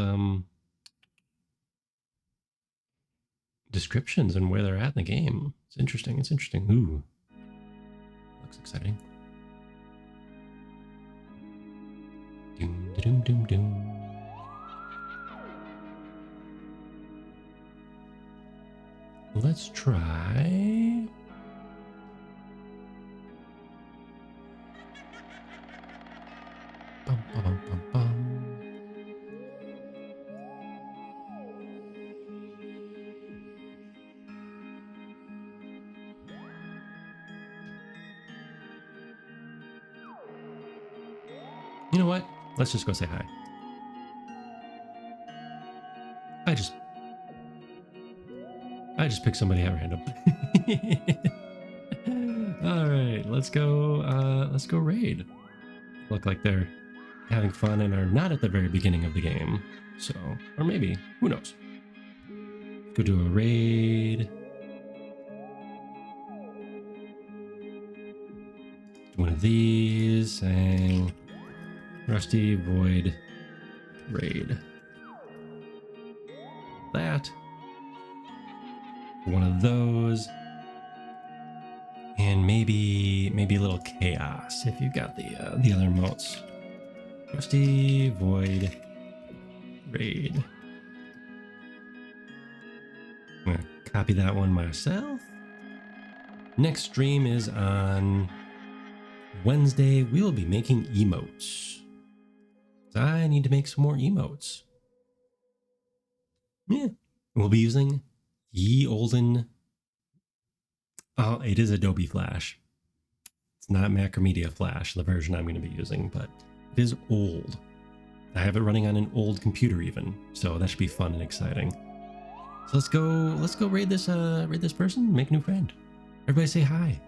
descriptions and where they're at in the game. It's interesting. It's interesting. Ooh, looks exciting. Doom, doom, doom, doom. Let's try. Bum, bum, bum, bum, bum. You know what? Let's just go say hi. I just picked somebody at random. All right, let's go raid. Look like they're having fun and are not at the very beginning of the game. So, or maybe, who knows? Go do a raid. Do one of these, saying Rusty Void Raid. That. One of those. And maybe a little chaos if you've got the other emotes. Rusty Void Raid. I'm gonna copy that one myself. Next stream is on Wednesday. We will be making emotes. I need to make some more emotes. Yeah. We'll be using ye olden. Oh, it is Adobe Flash. It's not Macromedia Flash, the version I'm going to be using, but it is old. I have it running on an old computer even, so that should be fun and exciting. So let's go raid this person, make a new friend. Everybody say hi.